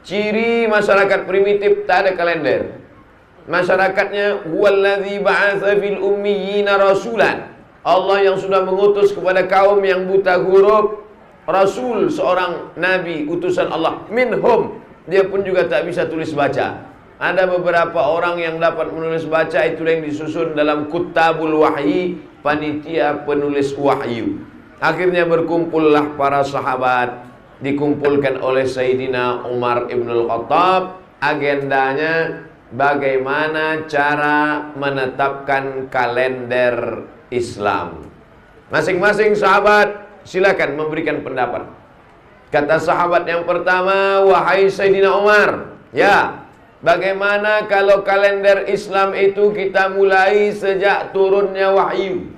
Ciri masyarakat primitif tak ada kalender. Masyarakatnya huwallazi ba'atsa fil ummiyina rasulan. Allah yang sudah mengutus kepada kaum yang buta huruf rasul, seorang nabi utusan Allah. Minhum, dia pun juga tak bisa tulis baca. Ada beberapa orang yang dapat menulis baca, itulah yang disusun dalam kutabul wahyi, panitia penulis wahyu. Akhirnya berkumpullah para sahabat, dikumpulkan oleh Sayyidina Umar ibn al-Khattab. Agendanya bagaimana cara menetapkan kalender Islam. Masing-masing sahabat silakan memberikan pendapat. Kata sahabat yang pertama, wahai Sayyidina Umar, ya, bagaimana kalau kalender Islam itu kita mulai sejak turunnya wahyu?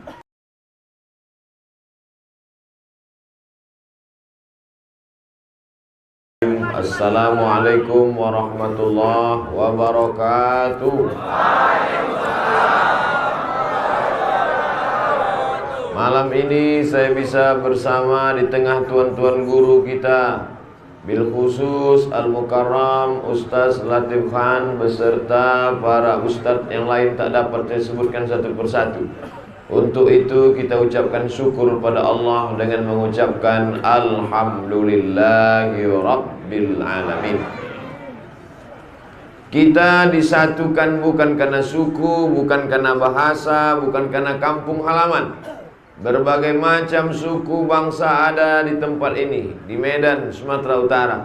Assalamualaikum warahmatullahi wabarakatuh. Malam ini saya bisa bersama di tengah tuan-tuan guru kita, bil khusus Al-Mukarram Ustaz Latif Khan beserta para ustaz yang lain tak dapat saya sebutkan satu persatu. Untuk itu kita ucapkan syukur pada Allah dengan mengucapkan Alhamdulillahi Rabbil Alamin. Kita disatukan bukan karena suku, bukan karena bahasa, bukan karena kampung halaman. Berbagai macam suku bangsa ada di tempat ini, di Medan, Sumatera Utara.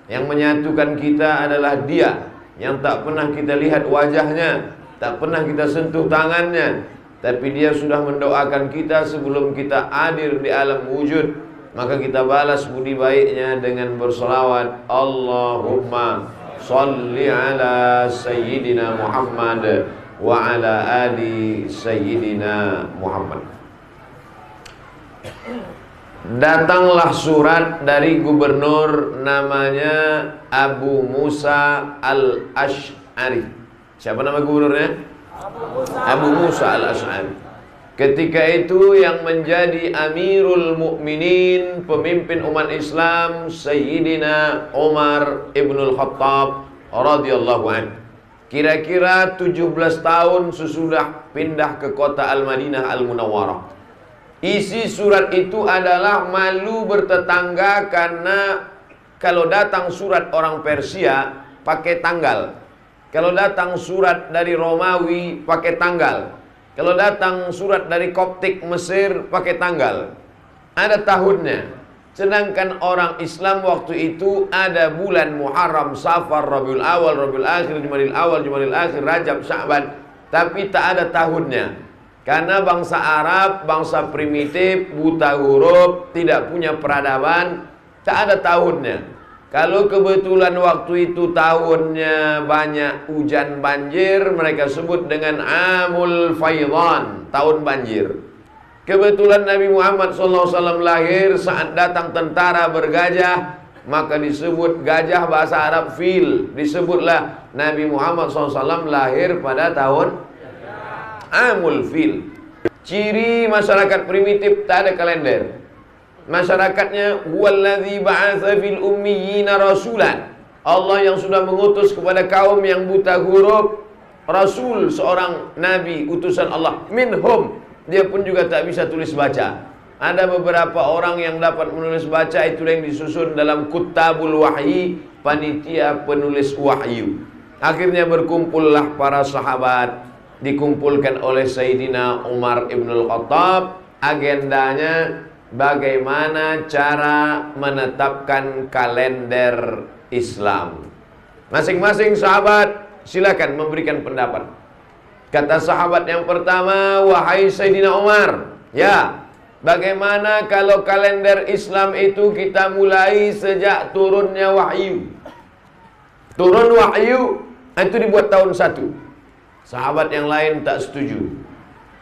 Yang menyatukan kita adalah Dia yang tak pernah kita lihat wajahnya, tak pernah kita sentuh tangannya, tapi Dia sudah mendoakan kita sebelum kita hadir di alam wujud. Maka kita balas budi baiknya dengan berselawat, Allahumma salli ala Sayyidina Muhammad wa ala ali Sayyidina Muhammad. Datanglah surat dari gubernur namanya Abu Musa al-Ash'ari. Siapa nama gubernurnya? Abu Musa al-Ash'ari. Ketika itu yang menjadi Amirul Mukminin, pemimpin umat Islam, Sayyidina Umar ibnul Khattab radhiyallahu anhu. Kira-kira 17 tahun sesudah pindah ke kota Al-Madinah Al-Munawwarah. Isi surat itu adalah malu bertetangga, karena kalau datang surat orang Persia pakai tanggal, kalau datang surat dari Romawi pakai tanggal, kalau datang surat dari Koptik Mesir pakai tanggal, ada tahunnya. Sedangkan orang Islam waktu itu ada bulan Muharram, Safar, Rabiul Awal, Rabiul Akhir, Jumadil Awal, Jumadil Akhir, Rajab, Sya'ban, tapi tak ada tahunnya. Karena bangsa Arab, bangsa primitif, buta huruf, tidak punya peradaban, tak ada tahunnya. Kalau kebetulan waktu itu tahunnya banyak hujan banjir, mereka sebut dengan Amul Faidan, tahun banjir. Kebetulan Nabi Muhammad SAW lahir saat datang tentara bergajah, maka disebut gajah bahasa Arab fil. Disebutlah Nabi Muhammad SAW lahir pada tahun Amul Fil. Ciri masyarakat primitif tak ada kalender. Masyarakatnya huwallazi ba'atsa fil ummiyina rasulan. Allah yang sudah mengutus kepada kaum yang buta huruf rasul, seorang nabi utusan Allah. Minhum, dia pun juga tak bisa tulis baca. Ada beberapa orang yang dapat menulis baca, itulah yang disusun dalam kutabul wahyi, panitia penulis wahyu. Akhirnya berkumpullah para sahabat, dikumpulkan oleh Sayyidina Umar ibn al-Khattab. Agendanya bagaimana cara menetapkan kalender Islam. Masing-masing sahabat silakan memberikan pendapat. Kata sahabat yang pertama, wahai Sayyidina Umar, ya, bagaimana kalau kalender Islam itu kita mulai sejak turunnya wahyu? Turun wahyu itu dibuat tahun 1. Sahabat yang lain tak setuju.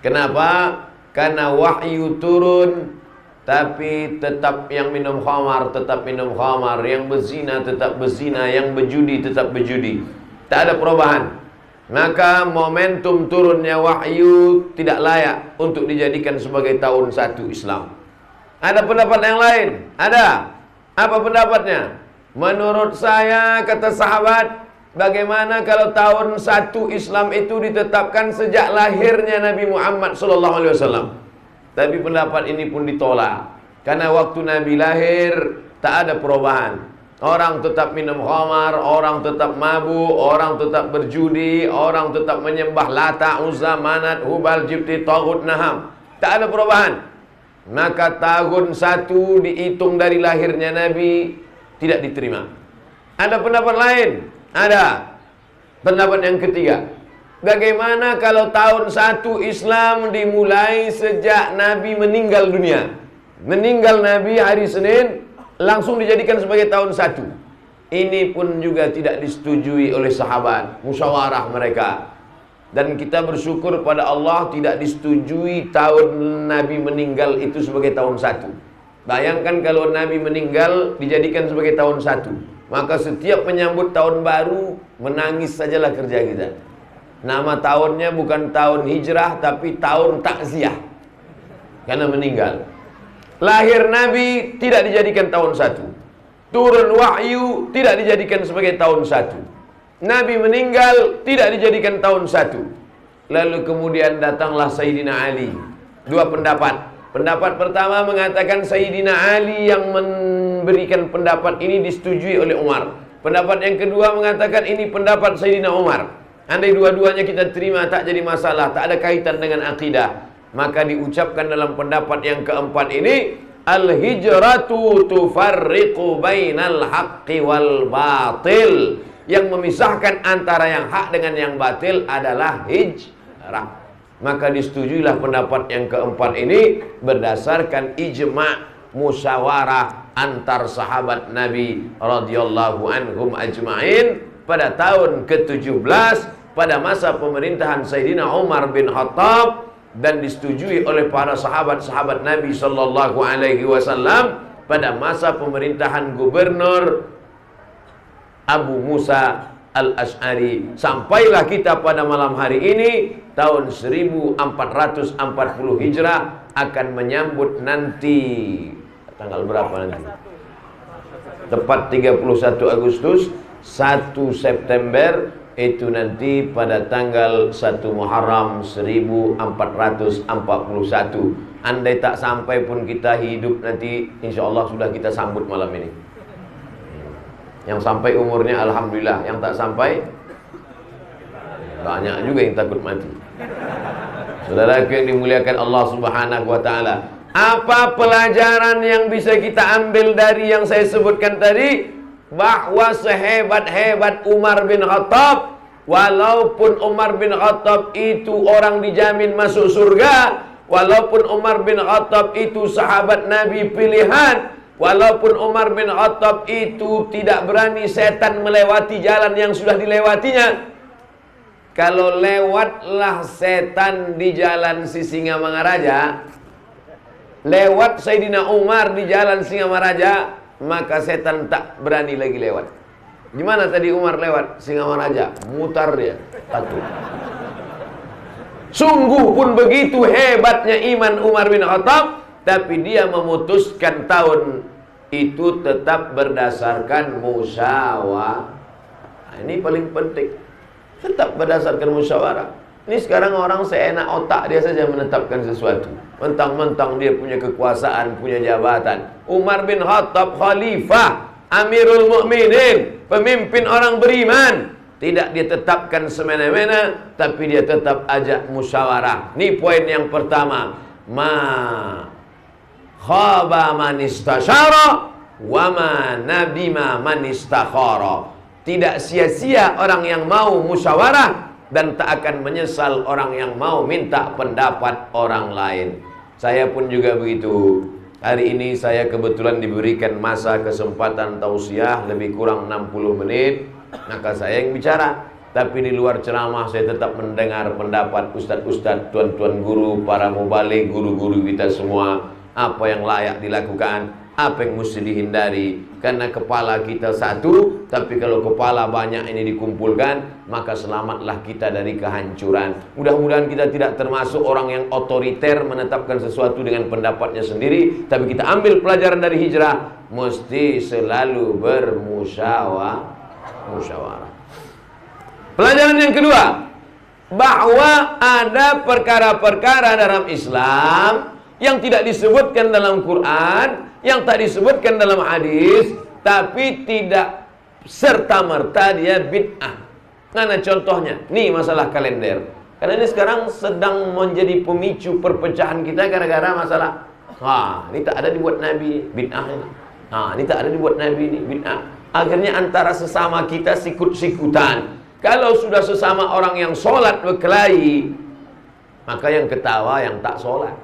Kenapa? Karena wahyu turun, tapi tetap yang minum khamar tetap minum khamar, yang berzina tetap berzina, yang berjudi tetap berjudi. Tak ada perubahan. Maka momentum turunnya wahyu tidak layak untuk dijadikan sebagai tahun 1 Islam. Ada pendapat yang lain? Ada. Apa pendapatnya? Menurut saya, kata sahabat, bagaimana kalau tahun 1 Islam itu ditetapkan sejak lahirnya Nabi Muhammad SAW? Tapi pendapat ini pun ditolak, karena waktu Nabi lahir tak ada perubahan. Orang tetap minum khamar, orang tetap mabuk, orang tetap berjudi, orang tetap menyembah Lata, Uzza, Manat, Hubal, Jibti, Taghut, Naham. Tak ada perubahan. Maka tahun 1 dihitung dari lahirnya Nabi tidak diterima. Ada pendapat lain? Ada. Pendapat yang ketiga, bagaimana kalau tahun 1 Islam dimulai sejak Nabi meninggal dunia? Meninggal Nabi hari Senin, langsung dijadikan sebagai tahun 1. Ini pun juga tidak disetujui oleh sahabat, musyawarah mereka. Dan kita bersyukur pada Allah tidak disetujui tahun Nabi meninggal itu sebagai tahun 1. Bayangkan kalau Nabi meninggal dijadikan sebagai tahun 1. Maka setiap menyambut tahun baru, menangis sajalah kerja kita. Nama tahunnya bukan tahun hijrah, tapi tahun takziah, karena meninggal. Lahir Nabi tidak dijadikan tahun 1. Turun wahyu tidak dijadikan sebagai tahun 1. Nabi meninggal tidak dijadikan tahun 1. Lalu kemudian datanglah Sayyidina Ali. Dua pendapat. Pendapat pertama mengatakan Sayyidina Ali yang memberikan pendapat ini disetujui oleh Umar. Pendapat yang kedua mengatakan ini pendapat Sayyidina Umar. Andai dua-duanya kita terima tak jadi masalah, tak ada kaitan dengan akidah. Maka diucapkan dalam pendapat yang keempat ini, al-hijratu tufarriqu bainal haqqi wal batil. Yang memisahkan antara yang hak dengan yang batil adalah hijrah. Maka disetujuilah pendapat yang keempat ini berdasarkan ijma' musyawarah antar sahabat Nabi radhiyallahu anhum ajma'in pada tahun ke-17 pada masa pemerintahan Sayyidina Umar bin Khattab, dan disetujui oleh para sahabat-sahabat Nabi sallallahu alaihi wasallam pada masa pemerintahan gubernur Abu Musa Al-Ash'ari. Sampailah kita pada malam hari ini tahun 1440 Hijrah akan menyambut nanti tanggal berapa nanti? Tepat 31 Agustus, 1 September itu nanti pada tanggal 1 Muharram 1441. Andai tak sampai pun kita hidup nanti, insya Allah sudah kita sambut malam ini. Yang sampai umurnya alhamdulillah, yang tak sampai banyak juga yang takut mati. Saudaraku yang dimuliakan Allah Subhanahu wa taala, apa pelajaran yang bisa kita ambil dari yang saya sebutkan tadi? Bahwa sehebat-hebat Umar bin Khattab, walaupun Umar bin Khattab itu orang dijamin masuk surga, walaupun Umar bin Khattab itu sahabat Nabi pilihan, walaupun Umar bin Khattab itu tidak berani setan melewati jalan yang sudah dilewatinya, kalau lewatlah setan di jalan Sisingamangaraja, lewat Sayyidina Umar di jalan Singamaraja, maka setan tak berani lagi lewat. Gimana tadi Umar lewat Singamaraja? Mutar dia, takut. Sungguh pun begitu hebatnya iman Umar bin Khattab, tapi dia memutuskan tahun itu tetap berdasarkan musyawarah. Nah, ini paling penting. Tetap berdasarkan musyawarah. Ini sekarang orang seenak otak dia saja menetapkan sesuatu. Mentang-mentang dia punya kekuasaan, punya jabatan. Umar bin Khattab khalifah, Amirul Mukminin, pemimpin orang beriman. Tidak dia tetapkan semena-mena, tapi dia tetap ajak musyawarah. Ini poin yang pertama. Khaba man istasyara wa ma nadima man istakhara. Tidak sia-sia orang yang mau musyawarah, dan tak akan menyesal orang yang mau minta pendapat orang lain. Saya pun juga begitu. Hari ini saya kebetulan diberikan masa kesempatan tausiah lebih kurang 60 menit. Maka saya yang bicara. Tapi di luar ceramah saya tetap mendengar pendapat ustadz-ustadz, tuan-tuan guru, para mubalik, guru-guru kita semua. Apa yang layak dilakukan, apa yang mesti dihindari. Karena kepala kita satu, tapi kalau kepala banyak ini dikumpulkan, maka selamatlah kita dari kehancuran. Mudah-mudahan kita tidak termasuk orang yang otoriter menetapkan sesuatu dengan pendapatnya sendiri, tapi kita ambil pelajaran dari hijrah. mesti selalu musyawarah. Pelajaran yang kedua, bahwa ada perkara-perkara dalam Islam yang tidak disebutkan dalam Quran, yang tak disebutkan dalam hadis, tapi tidak serta-merta dia bid'ah. Mana contohnya? Nih masalah kalender. Karena ini sekarang sedang menjadi pemicu perpecahan kita gara-gara masalah. Ini tak ada dibuat Nabi, bid'ah ini. Ini tak ada dibuat Nabi, ini bid'ah. Akhirnya antara sesama kita sikut-sikutan. Kalau sudah sesama orang yang sholat berkelahi, maka yang ketawa yang tak sholat.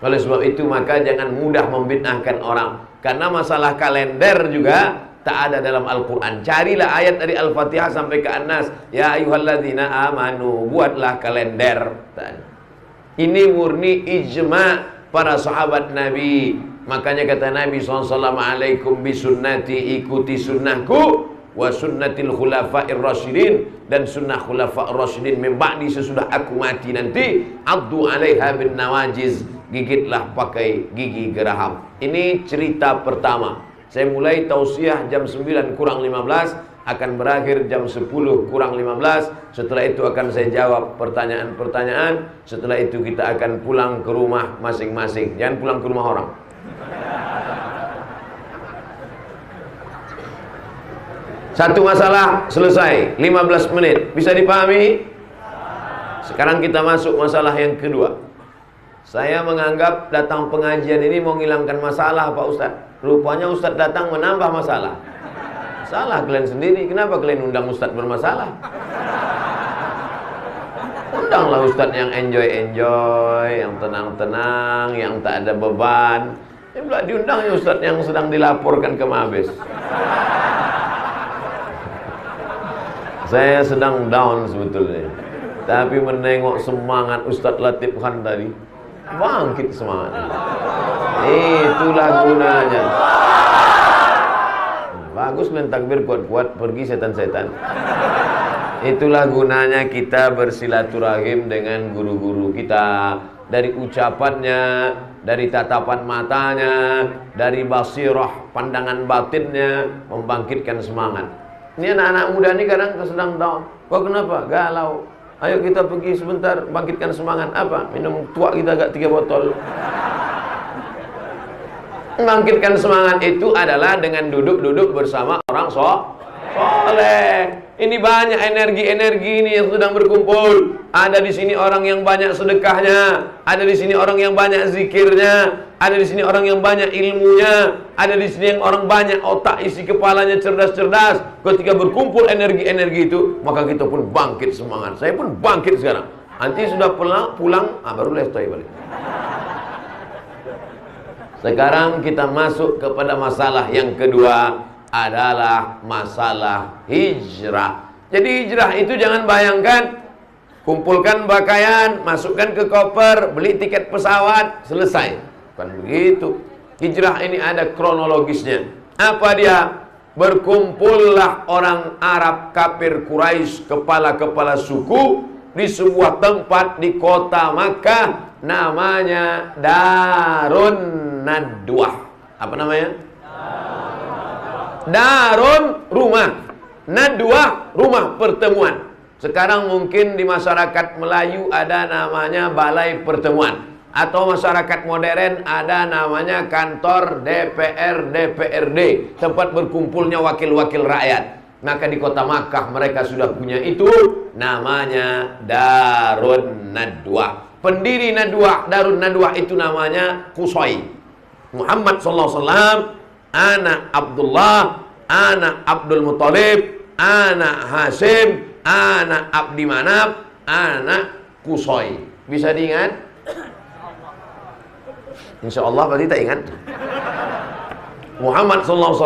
Oleh sebab itu maka jangan mudah membid'ahkan orang. Karena masalah kalender juga tak ada dalam Al-Quran. Carilah ayat dari Al-Fatihah sampai ke An-Nas. Ya ayyuhalladzina amanu, buatlah kalender. Ini murni ijma' para sahabat Nabi. Makanya kata Nabi SAW, alaikum bisunnati, ikuti sunnahku, wa sunnatil khulafa'ir rasyidin, dan sunnah khulafa'ir rasyidin min ba'di, sesudah aku mati nanti, addu 'alaiha bin nawajiz, gigitlah pakai gigi geraham. Ini cerita pertama. Saya mulai tausiah jam 9 kurang 15, akan berakhir jam 10 kurang 15. Setelah itu akan saya jawab pertanyaan-pertanyaan. Setelah itu kita akan pulang ke rumah masing-masing. Jangan pulang ke rumah orang. Satu masalah selesai, 15 menit. Bisa dipahami? Sekarang kita masuk masalah yang kedua. Saya menganggap datang pengajian ini mau menghilangkan masalah, Pak Ustadz. Rupanya Ustadz datang menambah masalah. Salah kalian sendiri. Kenapa kalian undang Ustadz bermasalah? Undanglah Ustadz yang enjoy-enjoy, yang tenang-tenang, yang tak ada beban. Ini pula diundang ya Ustadz yang sedang dilaporkan ke Mabes. Saya sedang down sebetulnya, tapi menengok semangat Ustadz Latif Khan tadi, bangkit semangat. Itulah gunanya. Bagus kalian takbir kuat-kuat, pergi setan-setan. Itulah gunanya kita bersilaturahim dengan guru-guru kita. Dari ucapannya, dari tatapan matanya, dari basirah pandangan batinnya, membangkitkan semangat. Ini anak-anak muda ini kadang sedang down. Kok kenapa? Galau. Ayo kita pergi sebentar, bangkitkan semangat. Apa? Minum tuak kita agak 3 botol. Membangkitkan semangat itu adalah dengan duduk-duduk bersama orang soleh. Ini banyak energi-energi ini yang sedang berkumpul. Ada di sini orang yang banyak sedekahnya, ada di sini orang yang banyak zikirnya, ada di sini orang yang banyak ilmunya, ada di sini yang orang banyak otak isi kepalanya cerdas-cerdas. Ketika berkumpul energi-energi itu, maka kita pun bangkit semangat. Saya pun bangkit sekarang. Nanti sudah pulang, baru lestoi balik. Sekarang kita masuk kepada masalah yang kedua, adalah masalah hijrah. Jadi hijrah itu jangan bayangkan kumpulkan pakaian, masukkan ke koper, beli tiket pesawat, selesai. Bukan begitu. Hijrah ini ada kronologisnya. Apa dia? Berkumpullah orang Arab kafir Quraisy, kepala-kepala suku, di sebuah tempat di kota Makkah, namanya Darun Nadwah. Apa namanya? Darun, rumah. Nadwah, rumah pertemuan. Sekarang mungkin di masyarakat Melayu ada namanya balai pertemuan, atau masyarakat modern ada namanya kantor DPR, DPRD, tempat berkumpulnya wakil-wakil rakyat. Maka di kota Makkah mereka sudah punya itu, namanya Darun Nadwah. Pendiri Nadwah, Darun Nadwah itu namanya Qusay. Muhammad SAW, anak Abdullah, anak Abdul Muthalib, anak Hashim, anak Abdi Manaf, anak Qusay. Bisa diingat? Insya Allah berarti tak ingat. Muhammad SAW,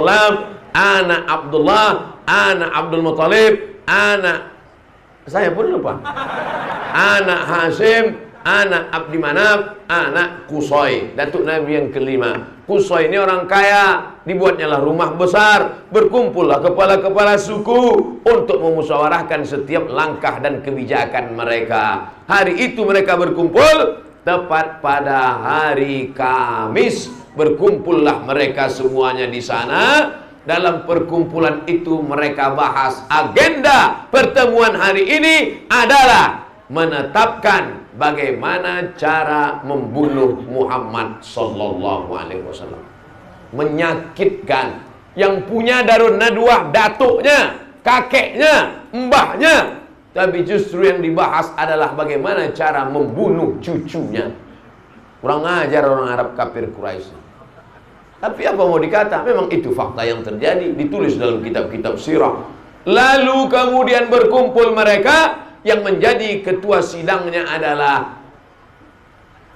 anak Abdullah, anak Abdul Muthalib, anak, saya pun lupa, anak Hashim, anak Abdi Manaf, anak Qusay, datuk Nabi yang kelima. Qusay ini orang kaya, dibuatnya lah rumah besar, berkumpullah kepala-kepala suku untuk memusyawarahkan setiap langkah dan kebijakan mereka. Hari itu mereka berkumpul tepat pada hari Kamis Berkumpullah mereka semuanya di sana. Dalam perkumpulan itu mereka bahas agenda pertemuan hari ini adalah menetapkan bagaimana cara membunuh Muhammad sallallahu alaihi wasallam. Menyakitkan. Yang punya Darun Nadwah datuknya, kakeknya, mbahnya. Tapi justru yang dibahas adalah bagaimana cara membunuh cucunya. Kurang ajar orang Arab kafir Quraisy. Tapi apa mau dikata? Memang itu fakta yang terjadi, ditulis dalam kitab-kitab sirah. Lalu kemudian berkumpul mereka, yang menjadi ketua sidangnya adalah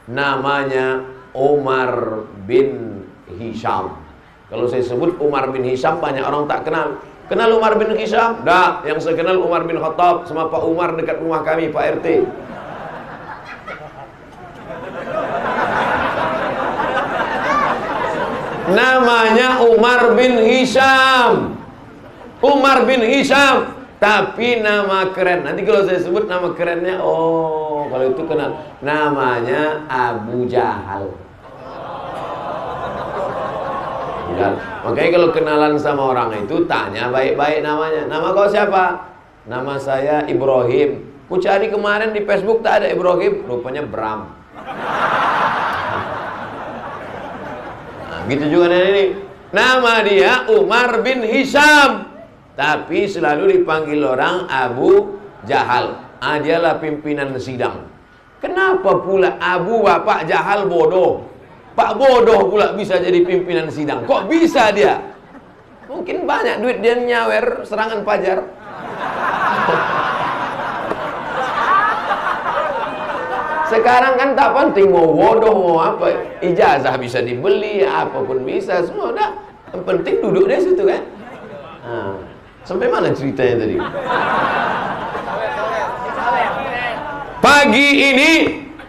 namanya Umar bin Hisham. Kalau saya sebut Umar bin Hisham, banyak orang tak kenal. Kenal Umar bin Hisham? Dah, yang saya kenal Umar bin Khattab sama Pak Umar dekat rumah kami, Pak RT. Namanya Umar bin Hisham. Umar bin Hisham. Tapi nama keren. Nanti kalau saya sebut nama kerennya, oh, kalau itu kenal. Namanya Abu Jahal. Ya. Makanya kalau kenalan sama orang itu, tanya baik-baik namanya. Nama kau siapa? Nama saya Ibrahim. Ku cari kemarin di Facebook tak ada Ibrahim. Rupanya Bram. Gitu juga ini. Nama dia Umar bin Hisham. Tapi selalu dipanggil orang Abu Jahal. Dialah pimpinan sidang. Kenapa pula Abu Bapak Jahal bodoh? Pak bodoh pula bisa jadi pimpinan sidang. Kok bisa dia? Mungkin banyak duit dia nyawer serangan pajar. Sekarang kan tak penting mau bodoh mau apa, ijazah bisa dibeli, apapun bisa, semua udah. Yang penting duduk di situ kan. Nah, sampai mana ceritanya tadi? Pagi ini,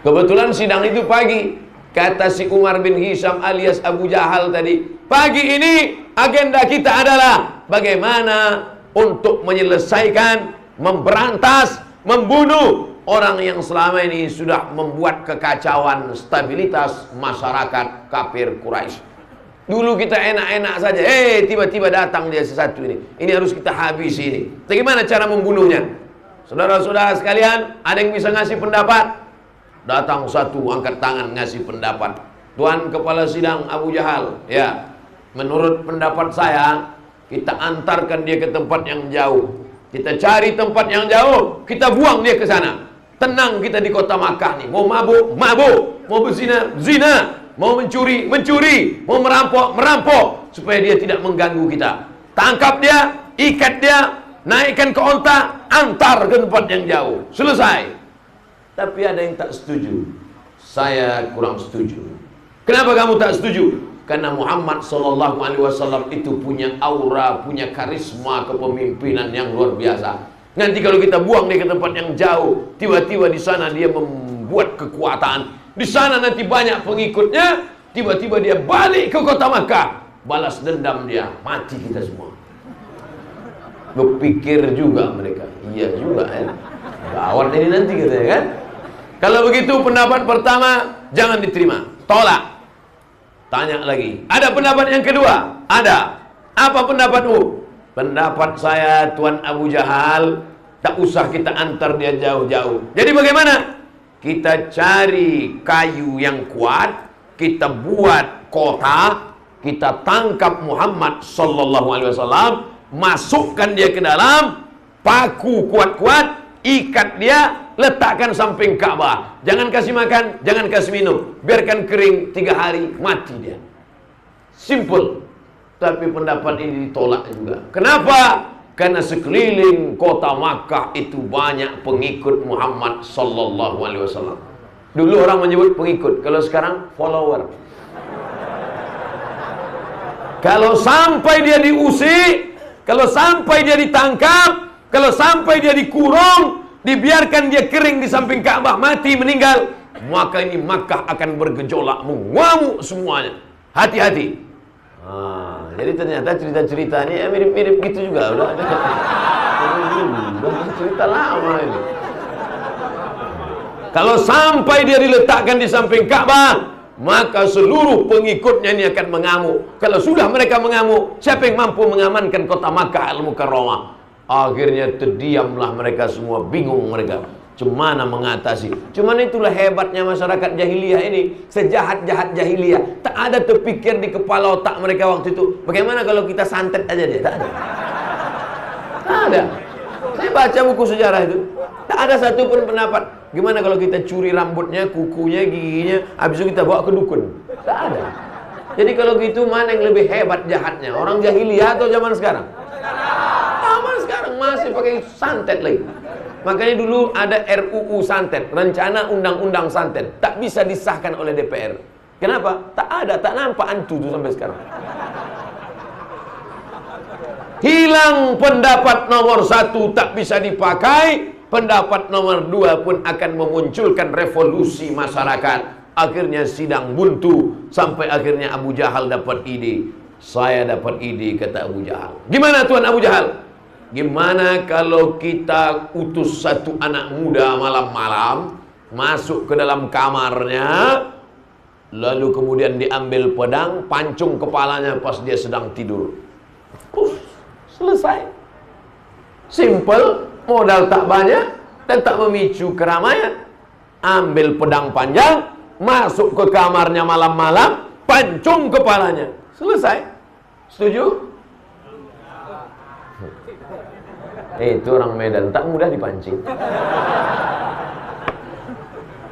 kebetulan sidang itu pagi. Kata si Umar bin Hisham alias Abu Jahal tadi, pagi ini agenda kita adalah bagaimana untuk menyelesaikan, memberantas, membunuh orang yang selama ini sudah membuat kekacauan stabilitas masyarakat kafir Quraisy. Dulu kita enak-enak saja, tiba-tiba datang dia sesatu ini. Ini harus kita habisi ini. Bagaimana cara membunuhnya? Saudara-saudara sekalian, ada yang bisa ngasih pendapat? Datang satu, angkat tangan ngasih pendapat. Tuan Kepala Sidang Abu Jahal, ya, menurut pendapat saya, kita antarkan dia ke tempat yang jauh. Kita cari tempat yang jauh, kita buang dia ke sana. Tenang kita di kota Makkah nih. Mau mabuk, mabuk. Mau berzina, zina. Mau mencuri, mencuri. Mau merampok, merampok. Supaya dia tidak mengganggu kita. Tangkap dia, ikat dia, naikkan ke onta, antar ke tempat yang jauh. Selesai. Tapi ada yang tak setuju. Saya kurang setuju. Kenapa kamu tak setuju? Karena Muhammad SAW itu punya aura, punya karisma kepemimpinan yang luar biasa. Nanti kalau kita buang dia ke tempat yang jauh, tiba-tiba di sana dia membuat kekuatan. Di sana nanti banyak pengikutnya, tiba-tiba dia balik ke kota Makkah, balas dendam dia, mati kita semua. Berpikir juga mereka, iya juga ya. Gawat ini nanti katanya kan. Kalau begitu pendapat pertama jangan diterima, tolak. Tanya lagi, ada pendapat yang kedua? Ada. Apa pendapatmu? Pendapat saya Tuan Abu Jahal, tak usah kita antar dia jauh-jauh. Jadi bagaimana? Kita cari kayu yang kuat, kita buat kota, kita tangkap Muhammad SAW, masukkan dia ke dalam, paku kuat-kuat, ikat dia, letakkan samping Ka'bah. Jangan kasih makan, jangan kasih minum, biarkan kering 3 hari, mati dia. Simple. Tapi pendapat ini ditolak juga. Kenapa? Karena sekeliling kota Makkah itu banyak pengikut Muhammad SAW. Dulu orang menyebut pengikut, kalau sekarang follower. Kalau sampai dia diusik, kalau sampai dia ditangkap, kalau sampai dia dikurung, dibiarkan dia kering di samping Ka'bah, mati, meninggal, maka ini Makkah akan bergejolak, mengamuk semuanya. Hati-hati. Jadi ternyata cerita-cerita ini mirip-mirip gitu juga. Udah cerita lama ini. Kalau sampai dia diletakkan di samping Ka'bah, maka seluruh pengikutnya ini akan mengamuk. Kalau sudah mereka mengamuk, siapa yang mampu mengamankan kota Makkah Al-Mukarramah? Akhirnya terdiamlah mereka semua, bingung mereka. Cumana mengatasi. Cuman itulah hebatnya masyarakat jahiliyah ini. Sejahat-jahat jahiliyah, tak ada terpikir di kepala otak mereka waktu itu, bagaimana kalau kita santet aja dia? Tak ada. Tak ada. Saya baca buku sejarah itu, tak ada satu pun pendapat gimana kalau kita curi rambutnya, kukunya, giginya, habis itu kita bawa ke dukun. Tak ada. Jadi kalau gitu, mana yang lebih hebat jahatnya? Orang jahiliyah atau zaman sekarang? Zaman sekarang masih pakai santet lagi. Makanya dulu ada RUU santet, rencana undang-undang santet, tak bisa disahkan oleh DPR. Kenapa? Tak ada, tak nampak antu itu sampai sekarang. Hilang pendapat nomor 1 tak bisa dipakai, pendapat nomor 2 pun akan memunculkan revolusi masyarakat. Akhirnya sidang buntu, sampai akhirnya Abu Jahal dapat ide. Saya dapat ide, kata Abu Jahal. Gimana Tuan Abu Jahal? Gimana kalau kita utus satu anak muda malam-malam masuk ke dalam kamarnya, lalu kemudian diambil pedang, pancung kepalanya pas dia sedang tidur. Selesai. Simple, modal tak banyak dan tak memicu keramaian. Ambil pedang panjang, masuk ke kamarnya malam-malam, pancung kepalanya. Selesai. Setuju? Itu orang Medan, tak mudah dipancing.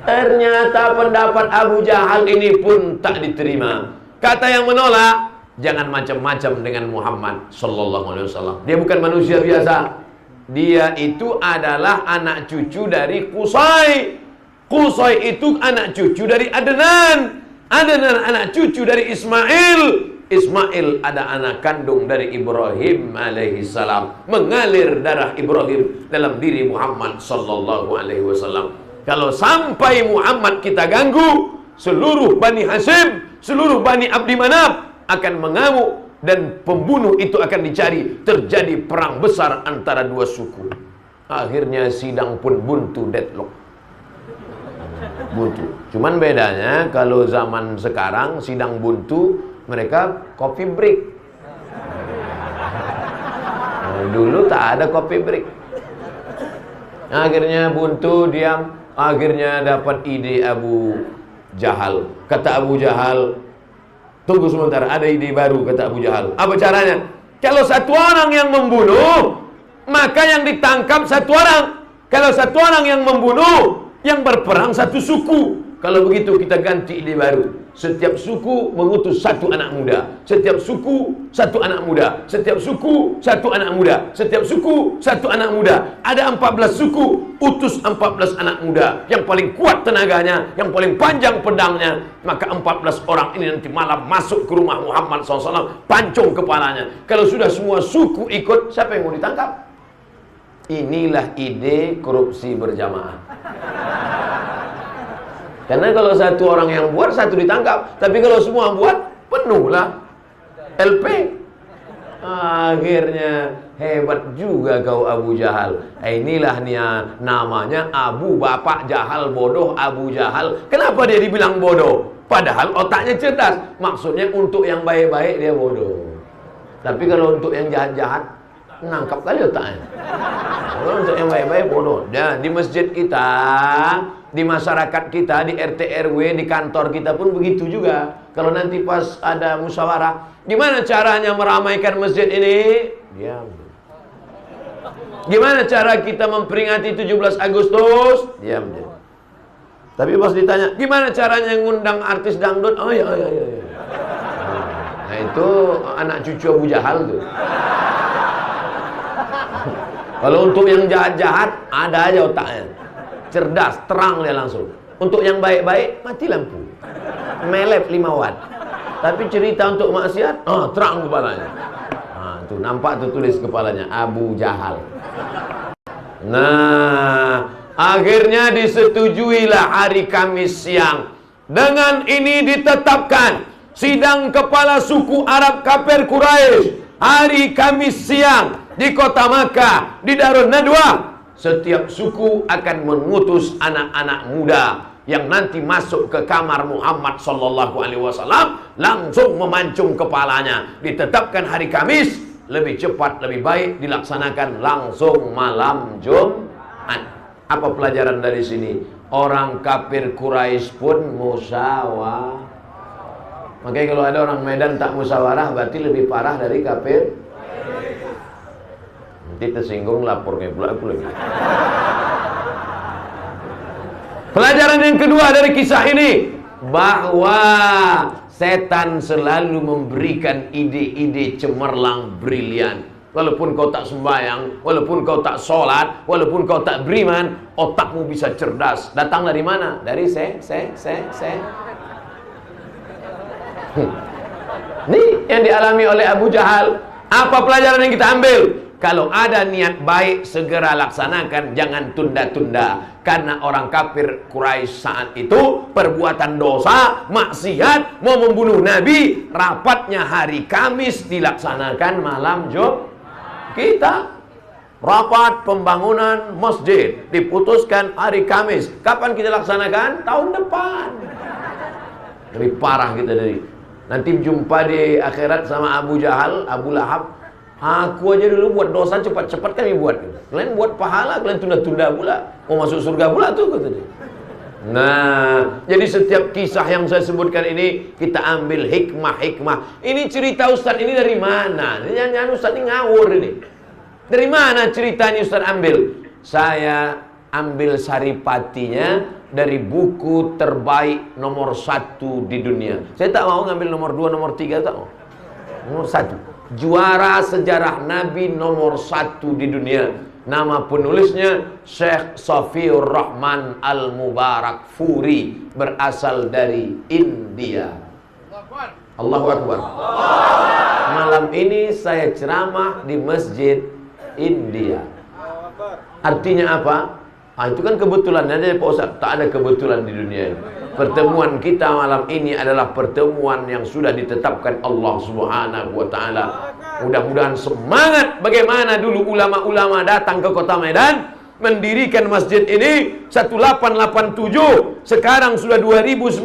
Ternyata pendapat Abu Jahal ini pun tak diterima. Kata yang menolak, jangan macam-macam dengan Muhammad sallallahu alaihi wasallam. Dia bukan manusia biasa. Dia itu adalah anak cucu dari Qusay. Qusay itu anak cucu dari Adnan. Adnan anak cucu dari Ismail. Ismail ada anak kandung dari Ibrahim alaihi salam. Mengalir darah Ibrahim dalam diri Muhammad sallallahu alaihi wasallam. Kalau sampai Muhammad kita ganggu, seluruh Bani Hashim, seluruh Bani Abdi Manaf akan mengamuk dan pembunuh itu akan dicari. Terjadi perang besar antara dua suku. Akhirnya sidang pun buntu, deadlock. Buntu. Cuman bedanya kalau zaman sekarang sidang buntu, mereka coffee break. Dulu tak ada coffee break. Akhirnya buntu, diam. Akhirnya dapat ide Abu Jahal. Kata Abu Jahal, tunggu sebentar, ada ide baru, kata Abu Jahal. Apa caranya? Kalau satu orang yang membunuh, maka yang ditangkap satu orang. Kalau satu orang yang membunuh, yang berperang satu suku. Kalau begitu kita ganti ide baru. Setiap suku mengutus satu anak muda. Setiap suku satu anak muda. Setiap suku satu anak muda. Setiap suku satu anak muda. Ada 14 suku, utus 14 anak muda. Yang paling kuat tenaganya, yang paling panjang pedangnya. Maka 14 orang ini nanti malam masuk ke rumah Muhammad SAW, pancung kepalanya. Kalau sudah semua suku ikut, siapa yang mau ditangkap? Inilah ide korupsi berjamaah. Karena kalau satu orang yang buat, satu ditangkap. Tapi kalau semua buat, penuhlah LP. Akhirnya hebat juga kau Abu Jahal. Inilah nia namanya Abu Bapak Jahal bodoh, Abu Jahal. Kenapa dia dibilang bodoh? Padahal otaknya cerdas. Maksudnya untuk yang baik-baik dia bodoh. Tapi kalau untuk yang jahat-jahat, nangkap kali otaknya. Kalau untuk yang baik-baik bodoh. Dan di masjid kita, di masyarakat kita, di RT RW, di kantor kita pun begitu juga. Kalau nanti pas ada musyawarah, gimana caranya meramaikan masjid ini? Diam. Gimana cara kita memperingati 17 Agustus? Diam. Tapi pas ditanya, gimana caranya ngundang artis dangdut? Oh ya. Nah itu anak cucu Abu Jahal tuh. Kalau untuk yang jahat-jahat, ada aja otaknya. Cerdas, terang dia langsung. Untuk yang baik-baik, mati lampu. Melep 5 watt. Tapi cerita untuk maksiat, terang kepalanya. Tuh nampak tuh tulis kepalanya, Abu Jahal. Nah, akhirnya disetujuilah hari Kamis siang. Dengan ini ditetapkan sidang kepala suku Arab kafir Quraisy hari Kamis siang di kota Makkah, di Darun Nadwa. Setiap suku akan mengutus anak-anak muda yang nanti masuk ke kamar Muhammad sallallahu alaihi wasallam langsung memancung kepalanya. Ditetapkan hari Kamis, lebih cepat lebih baik dilaksanakan langsung malam Jumat. Apa pelajaran dari sini? Orang kafir Quraisy pun musyawarah. Makanya kalau ada orang Medan tak musyawarah berarti lebih parah dari kafir. Nanti tersinggung lapor kayak pula. Pelajaran yang kedua dari kisah ini, bahwa setan selalu memberikan ide-ide cemerlang brilian. Walaupun kau tak sembahyang, walaupun kau tak sholat, walaupun kau tak beriman, otakmu bisa cerdas. Datang dari mana? Dari Ini yang dialami oleh Abu Jahal. Apa pelajaran yang kita ambil? Kalau ada niat baik, segera laksanakan, jangan tunda-tunda. Karena orang kafir Quraisy saat itu perbuatan dosa, maksiat, mau membunuh Nabi. Rapatnya hari Kamis dilaksanakan malam Jumat. Kita rapat pembangunan masjid diputuskan hari Kamis. Kapan kita laksanakan? Tahun depan. Lebih parah kita dari. Nanti jumpa di akhirat sama Abu Jahal, Abu Lahab. Aku aja dulu buat dosa cepat-cepat kami buat. Kalian buat pahala, kalian tunda-tunda pula. Mau masuk surga pula tuh kata dia. Nah, jadi setiap kisah yang saya sebutkan ini kita ambil hikmah-hikmah. Ini cerita Ustaz ini dari mana? Jangan Ustaz ini ngawur ini. Dari mana ceritanya Ustaz ambil? Saya ambil saripatinya dari buku terbaik nomor 1 di dunia. Saya tak mau ngambil nomor 2, nomor 3, tak mau. Nomor 1. Juara sejarah Nabi nomor 1 di dunia. Nama penulisnya Syekh Safiur Rahman Al-Mubarak Furi, berasal dari India. Allahu Akbar. Malam ini saya ceramah di masjid India. Artinya apa? Itu kan kebetulan aja Pak Ustaz. Tak ada kebetulan di dunia ini. Pertemuan kita malam ini adalah pertemuan yang sudah ditetapkan Allah Subhanahu wa taala. Mudah-mudahan semangat bagaimana dulu ulama-ulama datang ke kota Medan mendirikan masjid ini 1887, sekarang sudah 2019,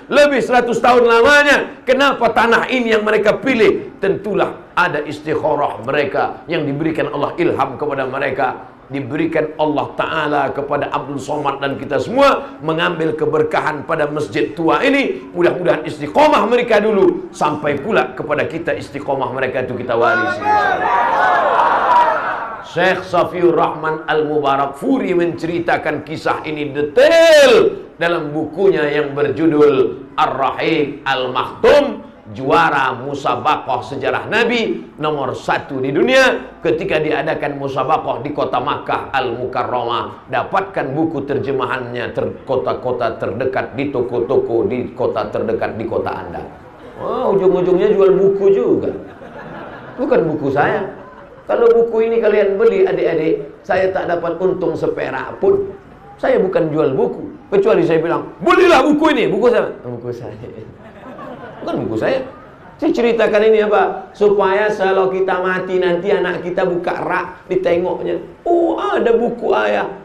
lebih 100 tahun lamanya. Kenapa tanah ini yang mereka pilih? Tentulah ada istikharah mereka yang diberikan Allah ilham kepada mereka, diberikan Allah Ta'ala kepada Abdul Somad dan kita semua mengambil keberkahan pada masjid tua ini. Mudah-mudahan istiqomah mereka dulu sampai pula kepada kita istiqomah mereka itu kita warisi. Syekh Safiur Rahman Al-Mubarak Furi menceritakan kisah ini detail dalam bukunya yang berjudul Ar-Rahiq Al-Makhtum, juara musabaqah sejarah Nabi nomor 1 di dunia. Ketika diadakan musabaqah di kota Makkah Al-Mukarramah, dapatkan buku terjemahannya kota-kota terdekat, di toko-toko di kota terdekat di kota Anda. Ujung-ujungnya jual buku juga, bukan buku saya. Kalau buku ini kalian beli adik-adik, saya tak dapat untung seperak pun. Saya bukan jual buku, kecuali saya bilang, belilah buku ini. Buku saya, buku saya. Bukan buku saya. Saya ceritakan ini apa? Supaya kalau kita mati nanti anak kita buka rak, ditengoknya. Oh, ada buku ayah.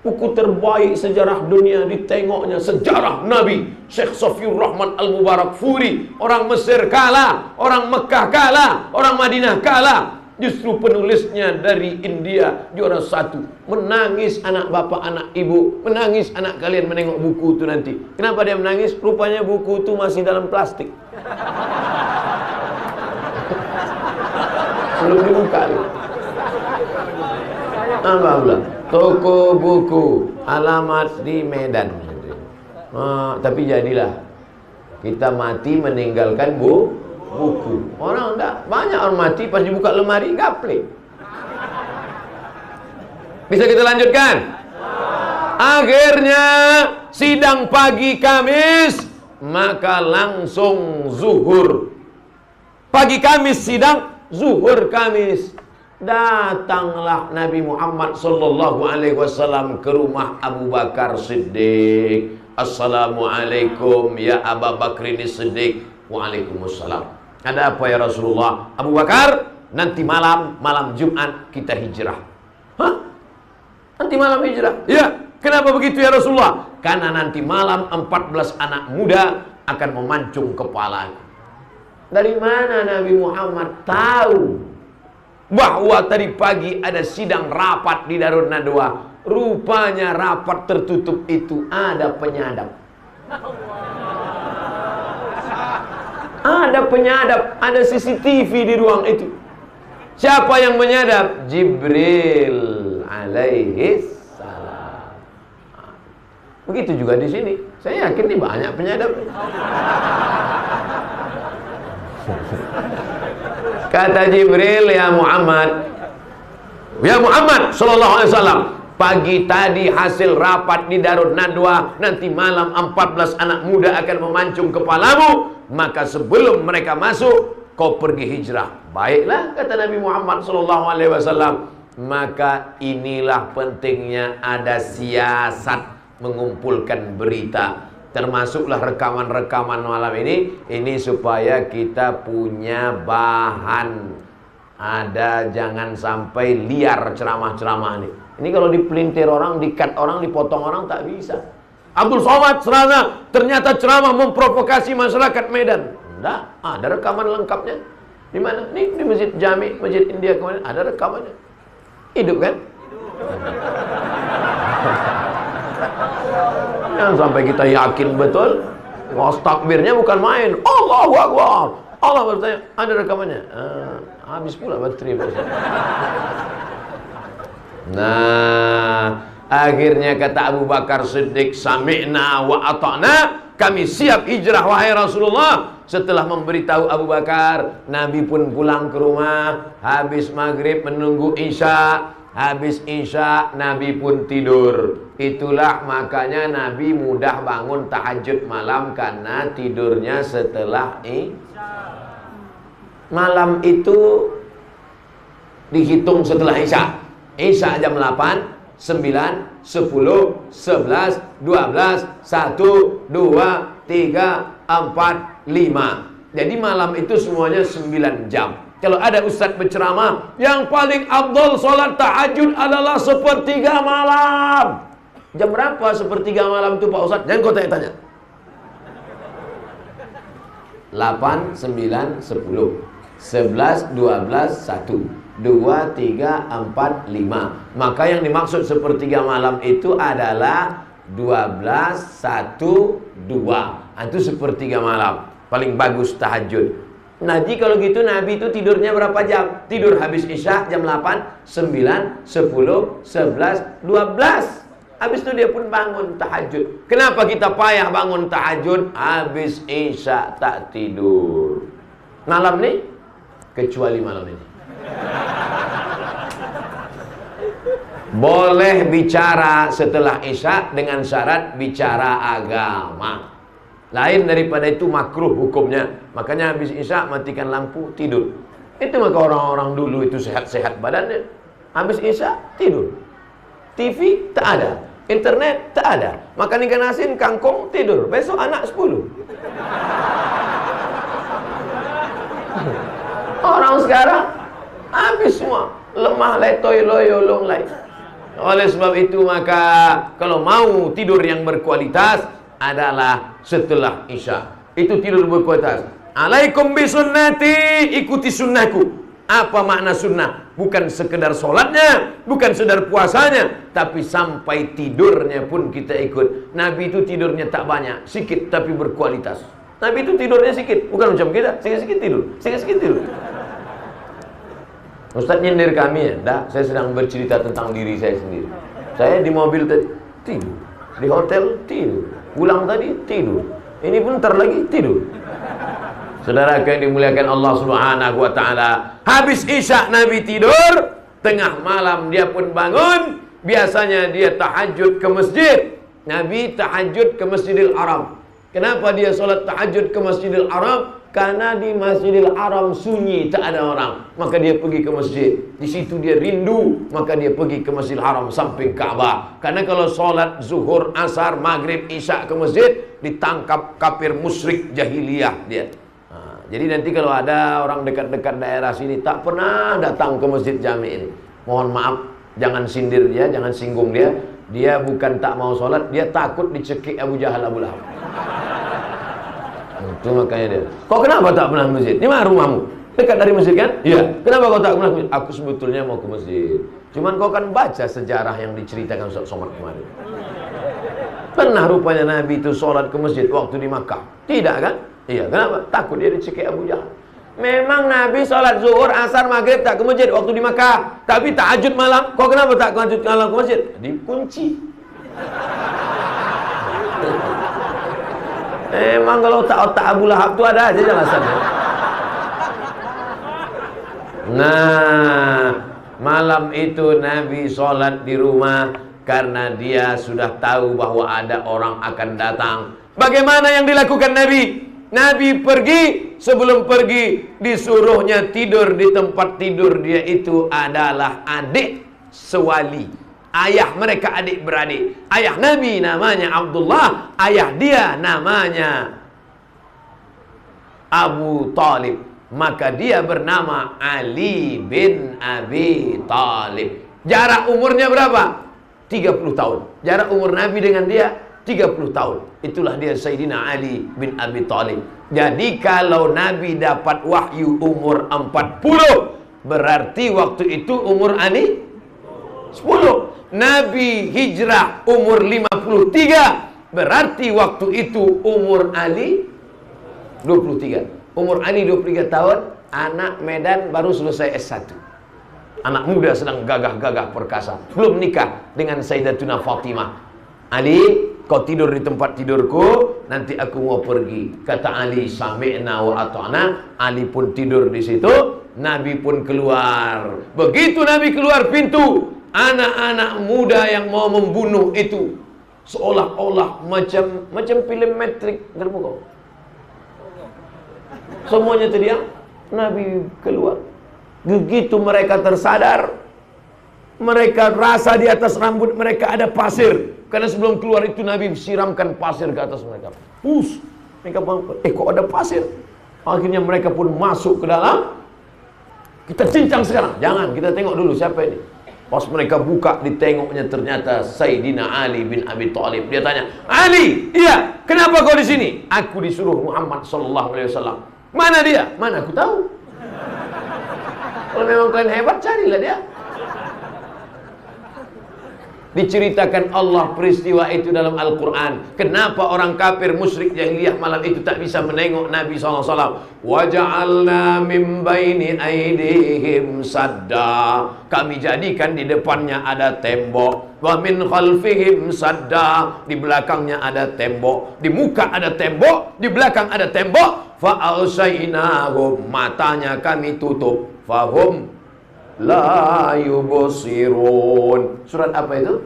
Buku terbaik sejarah dunia, ditengoknya sejarah Nabi. Syekh Safiur Rahman Al-Mubarak Furi. Orang Mesir kalah, orang Mekah kalah, orang Madinah kalah. Justru penulisnya dari India, juara 1. Menangis anak bapak, anak ibu. Menangis anak kalian menengok buku itu nanti. Kenapa dia menangis? Rupanya buku itu masih dalam plastik. Belum dibuka. Apa pula? Toko buku, alamat di Medan. Tapi jadilah kita mati meninggalkan buku. Orang enggak, banyak orang mati pas dibuka lemari gaple. Bisa kita lanjutkan? Akhirnya sidang pagi Kamis, maka langsung zuhur. Pagi Kamis sidang, zuhur Kamis. Datanglah Nabi Muhammad sallallahu alaihi wasallam ke rumah Abu Bakar Siddiq. Assalamualaikum ya Abu Bakrin Siddiq. Waalaikumsalam. Ada apa ya Rasulullah? Abu Bakar, nanti malam Jumat kita hijrah. Hah? Nanti malam hijrah? Ya. Kenapa begitu ya Rasulullah? karena nanti malam 14 anak muda akan memancung kepalaku. Dari mana Nabi Muhammad tahu bahwa tadi pagi ada sidang rapat di Darun Nadwa? Rupanya rapat tertutup itu ada penyadap. Ada penyadap, ada CCTV di ruang itu. Siapa yang menyadap? Jibril alaihi salam. Begitu juga di sini. Saya yakin nih banyak penyadap. Kata Jibril, ya Muhammad sallallahu alaihi wasallam, pagi tadi hasil rapat di Darun Nadwa, nanti malam 14 anak muda akan memancung kepalamu, maka sebelum mereka masuk, kau pergi hijrah. Baiklah, kata Nabi Muhammad sallallahu alaihi wasallam. Maka inilah pentingnya ada siasat mengumpulkan berita. Termasuklah rekaman-rekaman malam ini supaya kita punya bahan. Ada, jangan sampai liar ceramah-ceramah ini. Ini kalau dipelintir orang, dikat orang, dipotong orang, tak bisa. Abdul Somad Serana ternyata ceramah memprovokasi masyarakat Medan. Enggak, ada rekaman lengkapnya. Di mana? Nih, di Masjid Jami, Masjid India kemarin, ada rekamannya. Hidup kan? Jangan sampai kita yakin betul. Takbirnya bukan main. Allahu Akbar. Allah bertanya, ada rekamannya? Habis pula baterai. Nah, akhirnya kata Abu Bakar Siddiq, sami'na wa ata'na, kami siap hijrah wahai Rasulullah. Setelah memberitahu Abu Bakar, Nabi pun pulang ke rumah. Habis maghrib menunggu Isya. Habis Isya Nabi pun tidur. Itulah makanya Nabi mudah bangun tahajud malam, karena tidurnya setelah malam itu dihitung setelah Isya. Isya jam 8, 9, 10, 11, 12, 1, 2, 3, 4, 5. Jadi malam itu semuanya 9 jam. Kalau ada ustadz berceramah, yang paling afdal sholat tahajud adalah sepertiga malam. Jam berapa sepertiga malam itu Pak Ustadz? Jangan kau tanya-tanya. 8, 9, 10, 11, 12, 1, 2, 3, 4, 5. Maka yang dimaksud sepertiga malam itu adalah 12, 1, 2. Itu sepertiga malam. Paling bagus tahajud. Nabi kalau gitu, Nabi itu tidurnya berapa jam? Tidur habis Isya jam 8, 9, 10, 11, 12. Habis itu dia pun bangun tahajud. Kenapa kita payah bangun tahajud? Habis Isya tak tidur. Malam nih, kecuali malam ini. Boleh bicara setelah Isya dengan syarat bicara agama. Lain daripada itu makruh hukumnya. Makanya habis Isya matikan lampu, tidur. Itu maka orang-orang dulu itu sehat-sehat badannya. Habis Isya tidur. TV tak ada, internet tak ada. Makan ikan asin, kangkung, tidur. Besok anak 10. Orang sekarang habis semua, lemah, letoy, loyo, longlai. Oleh sebab itu maka kalau mau tidur yang berkualitas adalah setelah Isya. Itu tidur berkualitas. Alaikum bisunnati, ikuti sunnahku. Apa makna sunnah? Bukan sekedar sholatnya, bukan sekedar puasanya, tapi sampai tidurnya pun kita ikut. Nabi itu tidurnya tak banyak, sikit tapi berkualitas. Nabi itu tidurnya sikit, bukan macam kita, sikit-sikit tidur, sikit-sikit tidur. Ustaz nyindir kami ya, dah, saya sedang bercerita tentang diri saya sendiri. Saya di mobil tadi tidur, di hotel tidur, pulang tadi tidur, ini pun ntar lagi tidur. Saudara yang dimuliakan Allah Subhanahu wa taala, habis Isya Nabi tidur, tengah malam dia pun bangun, biasanya dia tahajud ke masjid. Nabi tahajud ke Masjidil Haram. Kenapa dia sholat tahajud ke Masjidil Haram? Karena di Masjidil Haram sunyi, tak ada orang. Maka dia pergi ke masjid. Di situ dia rindu, maka dia pergi ke Masjidil Haram samping Ka'bah. Karena kalau sholat zuhur, asar, maghrib, isya ke masjid, ditangkap kafir musyrik jahiliyah dia. Jadi nanti kalau ada orang dekat-dekat daerah sini tak pernah datang ke Masjid Jami ini, mohon maaf, jangan sindir dia, jangan singgung dia. Dia bukan tak mau sholat, dia takut dicekik Abu Jahal, Abu Lahab. Itu makanya dia, kau kenapa tak pernah ke masjid? Di mana rumahmu? Dekat dari masjid kan? Iya. Kenapa kau tak pernah ke masjid? Aku sebetulnya mau ke masjid. Cuman kau kan baca sejarah yang diceritakan Ustaz Somad kemarin. Pernah rupanya Nabi itu sholat ke masjid waktu di Makkah? Tidak kan? Iya. Kenapa? Takut dia dicekik Abu Jahal. Memang Nabi sholat zuhur, asar, maghrib tak ke masjid waktu di Makkah. Tapi tahajud malam, kau kenapa tak tahajud malam ke masjid? Dikunci. Emang kalau otak Abu Lahab tu ada aja alasannya. Nah, malam itu Nabi sholat di rumah karena dia sudah tahu bahwa ada orang akan datang. Bagaimana yang dilakukan Nabi? Nabi pergi, sebelum pergi disuruhnya tidur di tempat tidur dia itu adalah adik sewali. Ayah mereka adik-beradik. Ayah Nabi namanya Abdullah, ayah dia namanya Abu Talib. Maka dia bernama Ali bin Abi Talib. Jarak umurnya berapa? 30 tahun. Jarak umur Nabi dengan dia 30 tahun. Itulah dia Sayyidina Ali bin Abi Talib. Jadi kalau Nabi dapat wahyu umur 40, berarti waktu itu umur Ali 10. Nabi hijrah umur 53, berarti waktu itu umur Ali 23. Umur Ali 23 tahun, anak Medan baru selesai S1. Anak muda sedang gagah-gagah perkasa, belum nikah dengan Sayyidatuna Fatimah. Ali, kau tidur di tempat tidurku, nanti aku mau pergi. Kata Ali, sami'na wa ata'na. Ali pun tidur di situ, Nabi pun keluar. Begitu Nabi keluar pintu, anak-anak muda yang mau membunuh itu seolah-olah macam film Matrix terbuka. Semuanya terdiam. Nabi keluar. Begitu mereka tersadar, mereka rasa di atas rambut mereka ada pasir. Karena sebelum keluar itu Nabi siramkan pasir ke atas mereka. Mereka bangun, kok ada pasir? Akhirnya mereka pun masuk ke dalam. Kita cincang sekarang. Jangan, kita tengok dulu siapa ini. Pas mereka buka, ditengoknya ternyata Sayyidina Ali bin Abi Thalib. Dia tanya, Ali, iya, kenapa kau di sini? Aku disuruh Muhammad sallallahu alaihi wasallam. Mana dia? Mana aku tahu. Kalau memang kalian hebat, carilah dia. Diceritakan Allah peristiwa itu dalam Al-Quran. Kenapa orang kafir musyrik jahiliyah malam itu tak bisa menengok Nabi SAW? Waja'alna min baini aidihim sadda. Kami jadikan di depannya ada tembok. Wa min khalfihim sadda. Di belakangnya ada tembok. Di muka ada tembok. Di belakang ada tembok. Fa'alsainahum. Matanya kami tutup. Fahum la yubsirun. Surat apa itu?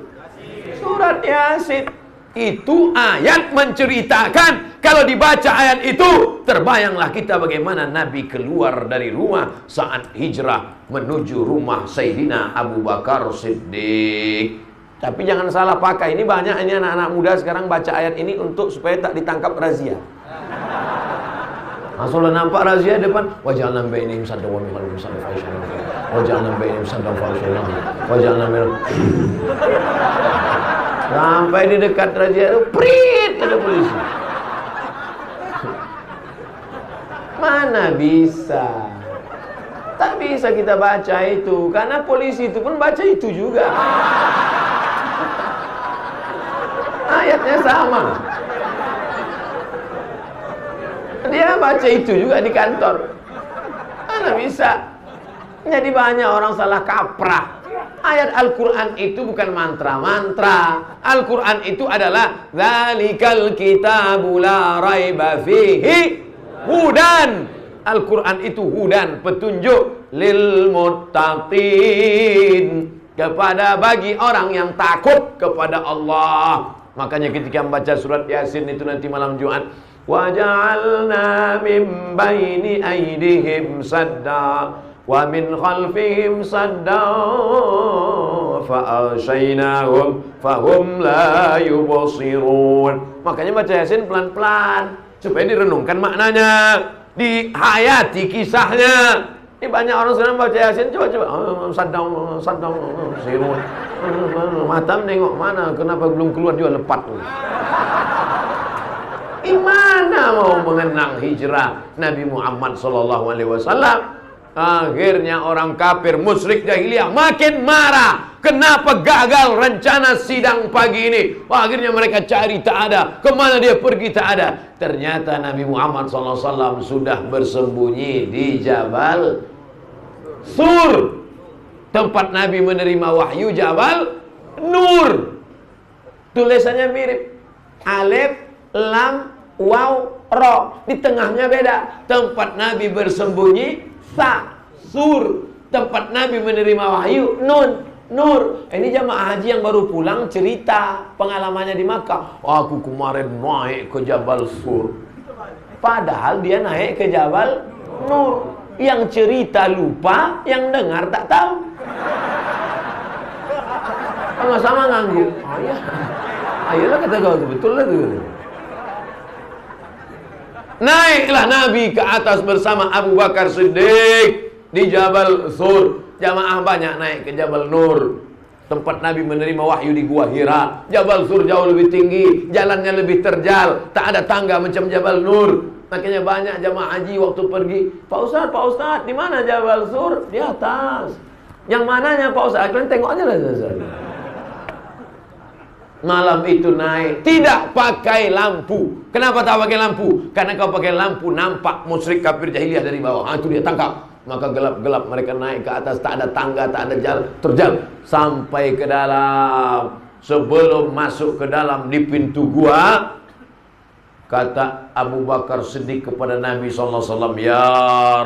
Surat Yasin. Itu ayat menceritakan, kalau dibaca ayat itu, terbayanglah kita bagaimana Nabi keluar dari rumah saat hijrah menuju rumah Sayyidina Abu Bakar Siddiq. Tapi jangan salah pakai, ini banyak ini anak-anak muda sekarang baca ayat ini untuk supaya tak ditangkap razia. Rasulullah nampak razia depan, wajalna bainihim saddan wa min khalfihim saddan fahisyatan. Wajalna bainihim saddan fahisyatan. Wajalna bainihim. Sampai di dekat razia itu, prit, ada polisi. Mana bisa? Tak bisa kita baca itu, karena polisi itu pun baca itu juga. Ayatnya sama. Dia baca itu juga di kantor. Mana bisa? Jadi banyak orang salah kaprah. Ayat Al-Quran itu bukan mantra-mantra. Al-Quran itu adalah Zalikal kitabu la raiba fihi hudan. Al-Quran itu hudan, petunjuk lil muttaqin, kepada bagi orang yang takut kepada Allah. Makanya ketika membaca surat Yasin itu nanti malam Jumat, waja'alna min baini aydihim sadda wa min khalfihim sadda fa'ashaynahum fahum la yubsirun. Makanya baca Yasin pelan-pelan supaya direnungkan maknanya, dihayati kisahnya. Ini banyak orang sekarang baca Yasin, coba-coba sadang, sirun. Mata nengok mana, kenapa belum keluar juga lepat. Gimana mau mengenang hijrah Nabi Muhammad SAW? Akhirnya orang kafir musyrik jahiliyah makin marah. Kenapa gagal rencana sidang pagi ini? Akhirnya mereka cari tak ada. Kemana dia pergi tak ada. Ternyata Nabi Muhammad SAW sudah bersembunyi di Jabal Sur. Tempat Nabi menerima wahyu Jabal Nur. Tulisannya mirip. Alif, Lam, Waw, Ro. Di tengahnya beda. Tempat Nabi bersembunyi Sa, Sur. Tempat Nabi menerima wahyu Nun, Nur. Ini jamaah haji yang baru pulang cerita pengalamannya di Makkah. Aku kemarin naik ke Jabal Sur. Padahal dia naik ke Jabal Nur. Yang cerita lupa, yang dengar tak tahu. Sama-sama ngangguk. Ayolah kata kau, betul lah tu. Naiklah Nabi ke atas bersama Abu Bakar Siddiq di Jabal Sur. Jamaah banyak naik ke Jabal Nur, tempat Nabi menerima wahyu di Gua Hira. Jabal Sur jauh lebih tinggi, jalannya lebih terjal, tak ada tangga macam Jabal Nur. Makanya banyak jamaah haji waktu pergi, Pak Ustaz, di mana Jabal Sur? Di atas. Yang mananya Pak Ustaz? Kalian tengok aja lah. Malam itu naik, tidak pakai lampu. Kenapa tak pakai lampu? Karena kalau pakai lampu nampak musyrik kafir jahiliyah dari bawah. Itu dia tangkap. Maka gelap-gelap mereka naik ke atas, tak ada tangga, tak ada jalan, terjal sampai ke dalam. Sebelum masuk ke dalam di pintu gua, kata Abu Bakar Siddiq kepada Nabi SAW, ya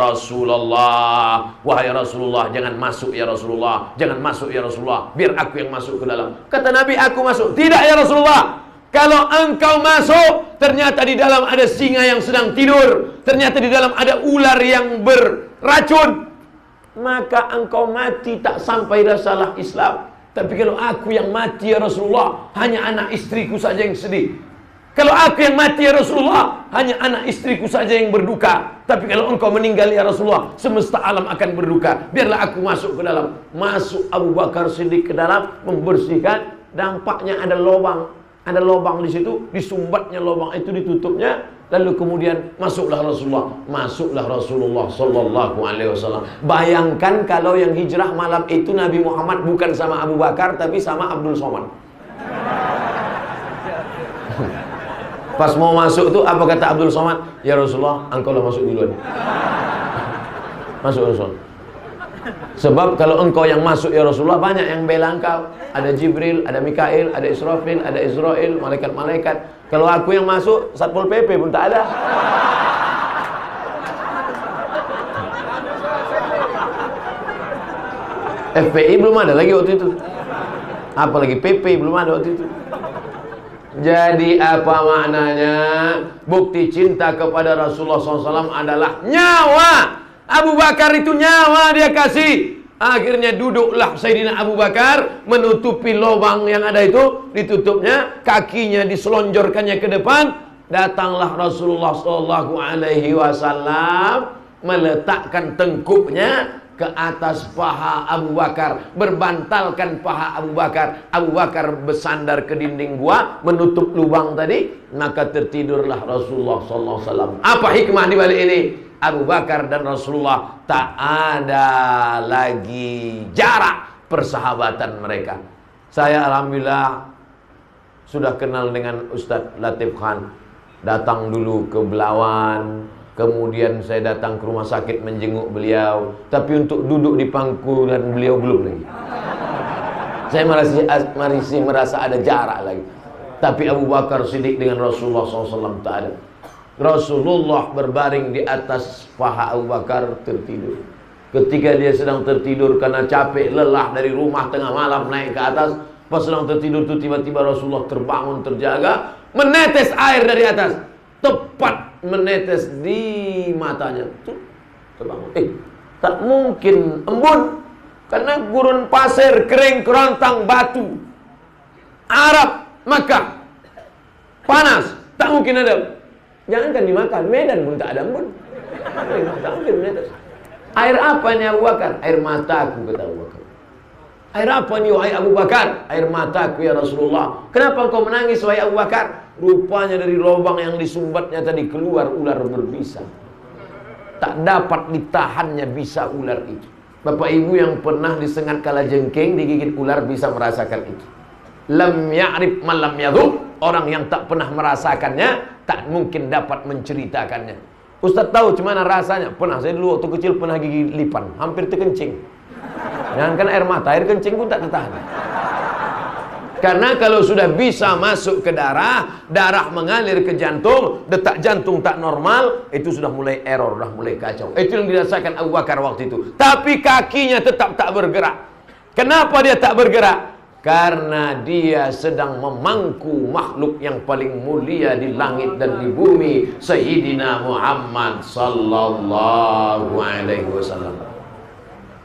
Rasulullah, wahai Rasulullah, jangan masuk ya Rasulullah, jangan masuk ya Rasulullah, biar aku yang masuk ke dalam. Kata Nabi, aku masuk. Tidak ya Rasulullah, kalau engkau masuk, ternyata di dalam ada singa yang sedang tidur, ternyata di dalam ada ular yang beracun, maka engkau mati tak sampai salah Islam. Tapi kalau aku yang mati ya Rasulullah, hanya anak istriku saja yang sedih. Kalau aku yang mati ya Rasulullah, hanya anak istriku saja yang berduka. Tapi kalau engkau meninggal ya Rasulullah, semesta alam akan berduka. Biarlah aku masuk ke dalam. Masuk Abu Bakar Siddiq ke dalam, membersihkan. Dampaknya ada lubang. Ada lubang di situ, disumbatnya lubang itu, ditutupnya. Lalu kemudian masuklah Rasulullah. Masuklah Rasulullah Sallallahu Alaihi Wasallam. Bayangkan kalau yang hijrah malam itu Nabi Muhammad bukan sama Abu Bakar, tapi sama Abdul Somad. Pas mau masuk tuh apa kata Abdul Somad? Ya Rasulullah, engkau lah masuk duluan. Masuk Rasul. Sebab kalau engkau yang masuk ya Rasulullah, banyak yang bela engkau. Ada Jibril, ada Mikail, ada Israfil, ada Israel, malaikat-malaikat. Kalau aku yang masuk, Satpol PP pun tak ada. FPI belum ada lagi waktu itu. Apalagi PP belum ada waktu itu. Jadi apa maknanya? Bukti cinta kepada Rasulullah SAW adalah nyawa. Abu Bakar itu nyawa dia kasih. Akhirnya duduklah Sayyidina Abu Bakar, menutupi lubang yang ada itu, ditutupnya, kakinya diselonjorkannya ke depan. Datanglah Rasulullah SAW, meletakkan tengkuknya ke atas paha Abu Bakar, berbantalkan paha Abu Bakar. Abu Bakar bersandar ke dinding gua, menutup lubang tadi, maka tertidurlah Rasulullah SAW. Apa hikmah di balik ini? Abu Bakar dan Rasulullah tak ada lagi jarak persahabatan mereka. Saya alhamdulillah sudah kenal dengan Ustadz Latif Khan. Datang dulu ke Belawan, kemudian saya datang ke rumah sakit menjenguk beliau. Tapi untuk duduk di pangkulan beliau belum lagi. Saya masih merasa ada jarak lagi. Tapi Abu Bakar Siddiq dengan Rasulullah SAW tak ada. Rasulullah berbaring di atas paha Abu Bakar, tertidur. Ketika dia sedang tertidur karena capek, lelah dari rumah tengah malam naik ke atas, pas sedang tertidur itu tiba-tiba Rasulullah terbangun, terjaga, menetes air dari atas, tepat menetes di matanya. Terbangun. Tak mungkin embun, karena gurun pasir, kering, kerontang, batu. Arab, Makkah, panas, tak mungkin ada. Jangankan dimakan, Medan pun tak ada embun. Tak mungkin menetes. Air apa ini Abu Bakar? Air mataku, kata Abu Bakar. Air apa ini wahai Abu Bakar? Air mataku ya Rasulullah. Kenapa engkau menangis wahai Abu Bakar? Rupanya dari lubang yang disumbatnya tadi keluar ular berbisa. Tak dapat ditahannya bisa ular itu. Bapak ibu yang pernah disengat kalajengking, digigit ular bisa merasakan itu. Lam ya'rif man lam yadhuq. Orang yang tak pernah merasakannya tak mungkin dapat menceritakannya. Ustaz tahu gimana rasanya? Pernah, saya dulu waktu kecil pernah gigit lipan, hampir terkencing. Jangankan air mata, air kencing pun tak tertahan. Karena kalau sudah bisa masuk ke darah, darah mengalir ke jantung, detak jantung tak normal, itu sudah mulai error, sudah mulai kacau. Itu yang dirasakan Abu Bakar waktu itu. Tapi kakinya tetap tak bergerak. Kenapa dia tak bergerak? Karena dia sedang memangku makhluk yang paling mulia di langit dan di bumi, Sayyidina Muhammad sallallahu alaihi wasallam.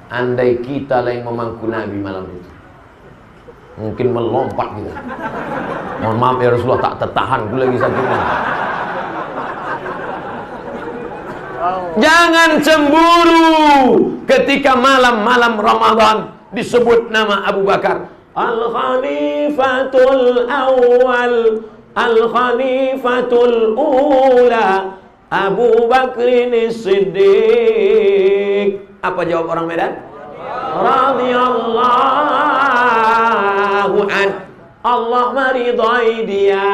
Andai kita lah yang memangku Nabi malam itu, mungkin melompat kita. Mohon maaf ya Rasulullah, tak tertahan gue lagi sakitnya. Jangan cemburu ketika malam-malam Ramadan disebut nama Abu Bakar. Al-Khalifatul Awwal, Al-Khalifatul Ula, Abu Bakrin Siddiq. Apa jawab orang Medan? Radhiyallahu an. Allah meridai dia.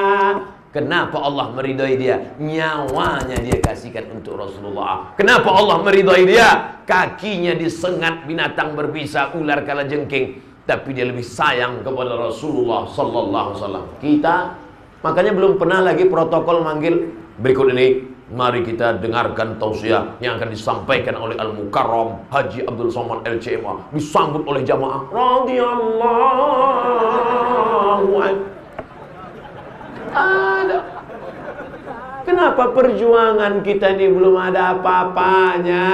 Kenapa Allah meridai dia? Nyawanya dia kasihkan untuk Rasulullah. Kenapa Allah meridai dia? Kakinya disengat binatang berbisa, ular kalajengking, tapi dia lebih sayang kepada Rasulullah sallallahu alaihi wasallam. Kita makanya belum pernah lagi protokol manggil. Berikut ini mari kita dengarkan tausiah yang akan disampaikan oleh Al-Mukarram Haji Abdul Somad LCMA, disambut oleh jamaah radhiyallahu anhu. Ada. Kenapa perjuangan kita ini belum ada apa-apanya?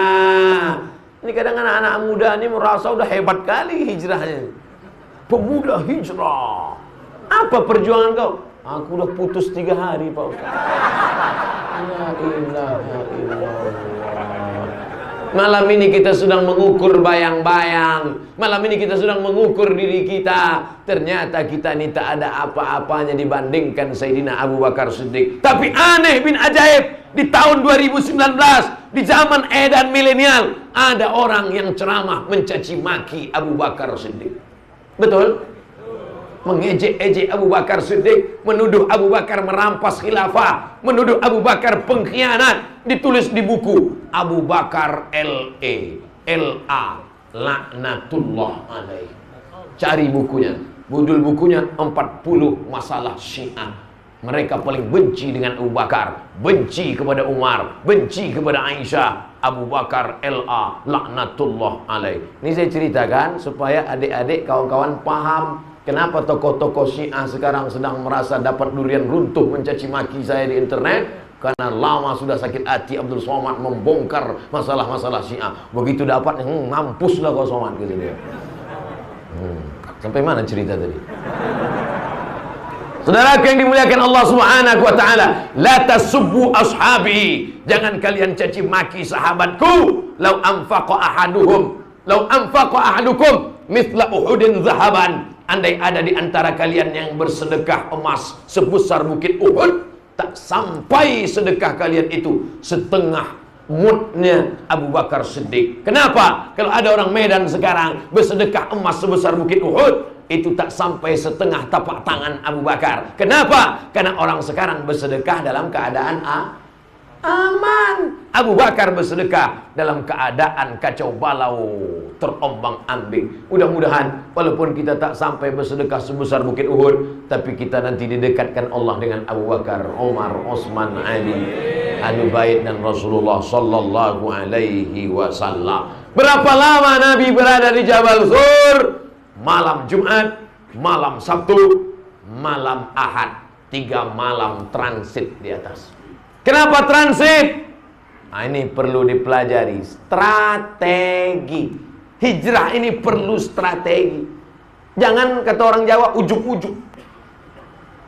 Ini kadang anak-anak muda ini merasa udah hebat kali hijrahnya. Pemuda hijrah. Apa perjuangan kau? Aku udah putus 3 hari Pak Ustaz. La ilaha illallah. Malam ini kita sedang mengukur bayang-bayang. Malam ini kita sedang mengukur diri kita. Ternyata kita ini tak ada apa-apanya dibandingkan Sayyidina Abu Bakar Siddiq. Tapi aneh bin ajaib, di tahun 2019, di zaman edan milenial, ada orang yang ceramah mencaci maki Abu Bakar Siddiq. Betul? Mengejek-ejek Abu Bakar Siddiq, menuduh Abu Bakar merampas khilafah, menuduh Abu Bakar pengkhianat. Ditulis di buku Abu Bakar LA laknatullah alaih. Cari bukunya. Judul bukunya 40 masalah Syiah. Mereka paling benci dengan Abu Bakar, benci kepada Umar, benci kepada Aisyah. Abu Bakar LA laknatullah alaih. Ini saya ceritakan supaya adik-adik kawan-kawan paham kenapa tokoh-tokoh Syiah sekarang sedang merasa dapat durian runtuh mencaci maki saya di internet. Karena lama sudah sakit hati Abdul Somad membongkar masalah-masalah Syiah. Begitu dapat, mampuslah kau Somad, gitu dia. Sampai mana cerita tadi? Saudara yang dimuliakan Allah Subhanahu wa taala, la tasubbu ashabi. Jangan kalian caci maki sahabatku. Lau anfaqa ahadukum mithla Uhudin zahaban. Andai ada di antara kalian yang bersedekah emas sebesar bukit Uhud, tak sampai sedekah kalian itu setengah mudnya Abu Bakar Siddiq. Kenapa? Kalau ada orang Medan sekarang bersedekah emas sebesar bukit Uhud, itu tak sampai setengah tapak tangan Abu Bakar. Kenapa? Karena orang sekarang bersedekah dalam keadaan aman. Abu Bakar bersedekah dalam keadaan kacau balau, terombang ambing. Mudah-mudahan walaupun kita tak sampai bersedekah sebesar bukit Uhud, tapi kita nanti didekatkan Allah dengan Abu Bakar, Umar, Utsman, Ali, Ahlu Bait dan Rasulullah sallallahu alaihi wasallam. Berapa lama Nabi berada di Jabal Sur? Malam Jumat, malam Sabtu, malam Ahad. 3 malam transit di atas. Kenapa transit? Nah, ini perlu dipelajari. Strategi. Hijrah ini perlu strategi. Jangan kata orang Jawa ujuk-ujuk.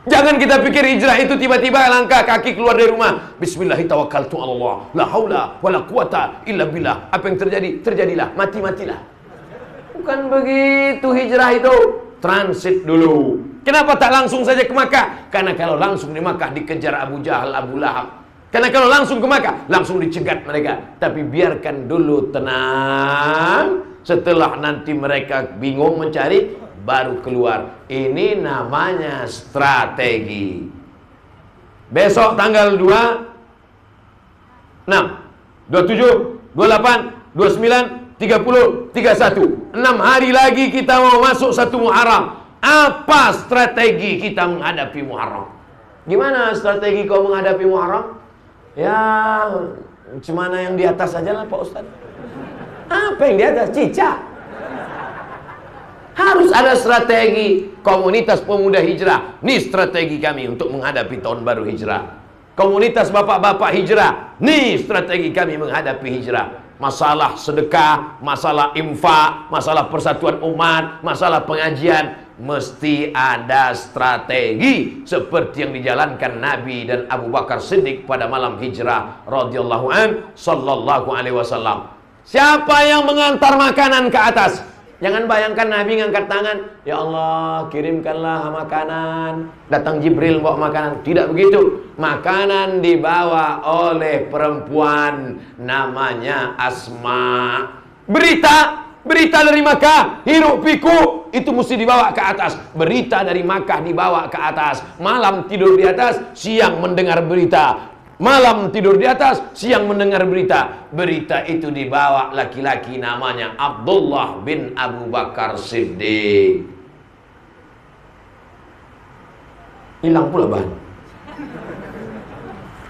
Jangan kita pikir hijrah itu tiba-tiba langkah kaki keluar dari rumah. Bismillahirrahmanirrahim. La haula wala quwata illa billah. Apa yang terjadi? Terjadilah. Mati-matilah. Bukan begitu hijrah itu. Transit dulu. Kenapa tak langsung saja ke Makkah? Karena kalau langsung di Makkah dikejar Abu Jahal, Abu Lahab. Karena kalau langsung ke Makkah, langsung dicegat mereka. Tapi biarkan dulu tenang. Setelah nanti mereka bingung mencari, baru keluar. Ini namanya strategi. Besok tanggal 2, 6, 27, 28, 29, 30, 31. 6 hari lagi kita mau masuk 1 Muharram. Apa strategi kita menghadapi Muharram? Gimana strategi kau menghadapi Muharram? Ya, cuma yang di atas saja lah Pak Ustaz. Apa yang di atas? Cicak. Harus ada strategi. Komunitas pemuda hijrah, nih strategi kami untuk menghadapi tahun baru hijrah. Komunitas bapak-bapak hijrah, nih strategi kami menghadapi hijrah. Masalah sedekah, masalah infak, masalah persatuan umat, masalah pengajian, mesti ada strategi seperti yang dijalankan Nabi dan Abu Bakar Siddiq pada malam hijrah radhiyallahu an sallallahu alaihi wasallam. Siapa yang mengantar makanan ke atas? Jangan bayangkan Nabi ngangkat tangan, ya Allah kirimkanlah makanan. Datang Jibril bawa makanan. Tidak begitu. Makanan dibawa oleh perempuan namanya Asma. Berita dari Makkah, hiruk pikuk itu mesti dibawa ke atas. Berita dari Makkah dibawa ke atas. Malam tidur di atas, siang mendengar berita. Malam tidur di atas, siang mendengar berita. Berita itu dibawa laki-laki namanya Abdullah bin Abu Bakar Siddiq. Hilang pula bahan.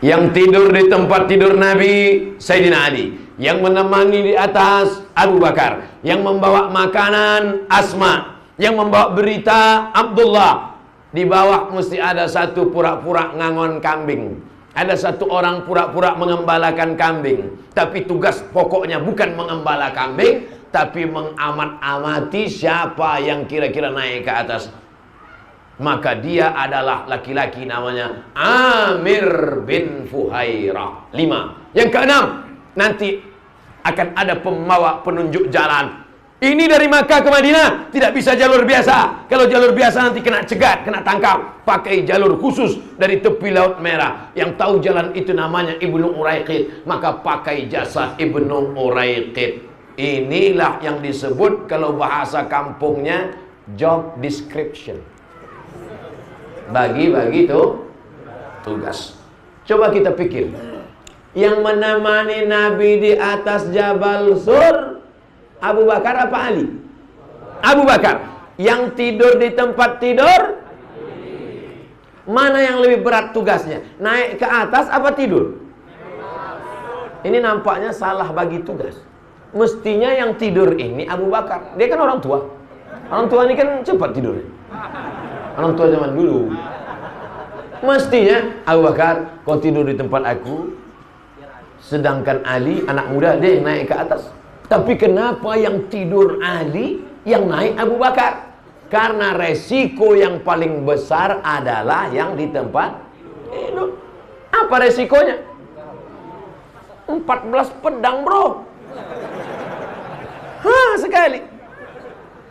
Yang tidur di tempat tidur Nabi Sayyidina Ali. Yang menemani di atas Abu Bakar. Yang membawa makanan Asma. Yang membawa berita Abdullah. Di bawah mesti ada satu pura-pura ngangon kambing. Ada satu orang pura-pura mengembalakan kambing. Tapi tugas pokoknya bukan mengembala kambing, tapi mengamat-amati siapa yang kira-kira naik ke atas. Maka dia adalah laki-laki namanya Amir bin Fuhairah. 5. Yang keenam, nanti akan ada pembawa penunjuk jalan. Ini dari Makkah ke Madinah tidak bisa jalur biasa. Kalau jalur biasa nanti kena cegat, kena tangkap. Pakai jalur khusus dari tepi Laut Merah. Yang tahu jalan itu namanya Ibnu Uraiqid, maka pakai jasa Ibnu Uraiqid. Inilah yang disebut kalau bahasa kampungnya job description. Bagi-bagi itu tugas. Coba kita pikir. Yang menemani Nabi di atas Jabal Sur, Abu Bakar apa Ali? Abu Bakar. Yang tidur di tempat tidur, mana yang lebih berat tugasnya? Naik ke atas apa tidur? Ini nampaknya salah bagi tugas. Mestinya yang tidur ini Abu Bakar. Dia kan orang tua. Orang tua ini kan cepat tidurnya. Orang tua zaman dulu. Mestinya Abu Bakar, kau tidur di tempat aku. Sedangkan Ali, anak muda, dia yang naik ke atas. Tapi kenapa yang tidur Ali, yang naik Abu Bakar? Karena resiko yang paling besar adalah yang di tempat tidur. Apa resikonya? 14 pedang bro. Sekali.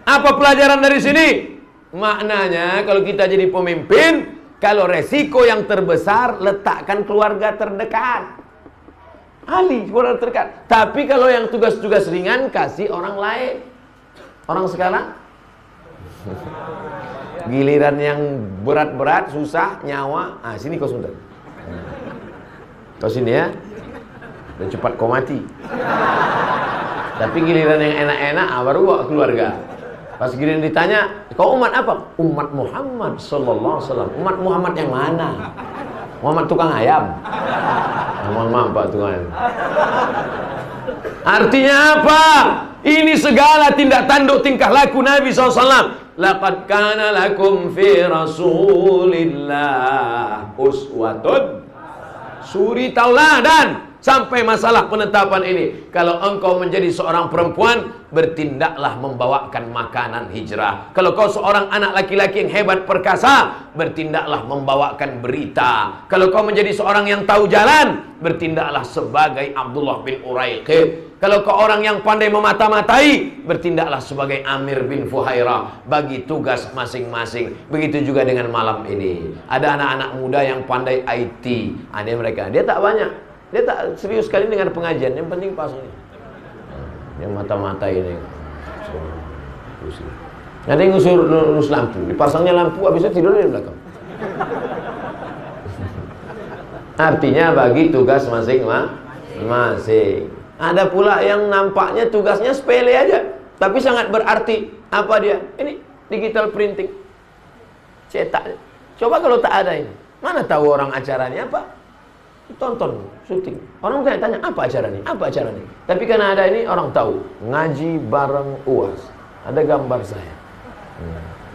Apa pelajaran dari sini? Maknanya kalau kita jadi pemimpin, kalau resiko yang terbesar, letakkan keluarga terdekat. Ali, keluarga terdekat. Tapi kalau yang tugas-tugas ringan, kasih orang lain. Orang sekarang giliran yang berat-berat, susah, nyawa. Sini kau sebentar. Kau sini ya. Dan cepat kau mati. Tapi giliran yang enak-enak, baru bawa keluarga. Pas giliran ditanya, kau umat apa? Umat Muhammad sallallahu alaihi wasallam. Umat Muhammad yang mana? Muhammad tukang ayam. Mohon maaf Pak Tuhan. Artinya apa? Ini segala tindak tanduk tingkah laku Nabi SAW. Laqad kana lakum fi Rasulillah uswatun. Suri tauladan sampai masalah penetapan ini. Kalau engkau menjadi seorang perempuan, bertindaklah membawakan makanan hijrah. Kalau kau seorang anak laki-laki yang hebat perkasa, bertindaklah membawakan berita. Kalau kau menjadi seorang yang tahu jalan, bertindaklah sebagai Abdullah bin Uraiqid. Kalau kau orang yang pandai memata-matai, bertindaklah sebagai Amir bin Fuhairah. Bagi tugas masing-masing. Begitu juga dengan malam ini. Ada anak-anak muda yang pandai IT. Ada mereka, dia tak banyak, dia tak serius sekali dengan pengajian. Yang penting pas ini, yang mata-matai ini. Ada yang ngurus lampu, dipasangnya lampu, habis itu tidur di belakang. Artinya bagi tugas masing-masing. Ada pula yang nampaknya tugasnya sepele aja, tapi sangat berarti. Apa dia? Ini digital printing, cetak. Coba kalau tak ada ini, mana tahu orang acaranya apa? Tonton, syuting. Orang tanya, apa acaranya? Apa acaranya? Tapi karena ada ini, orang tahu. Ngaji bareng UAS. Ada gambar saya.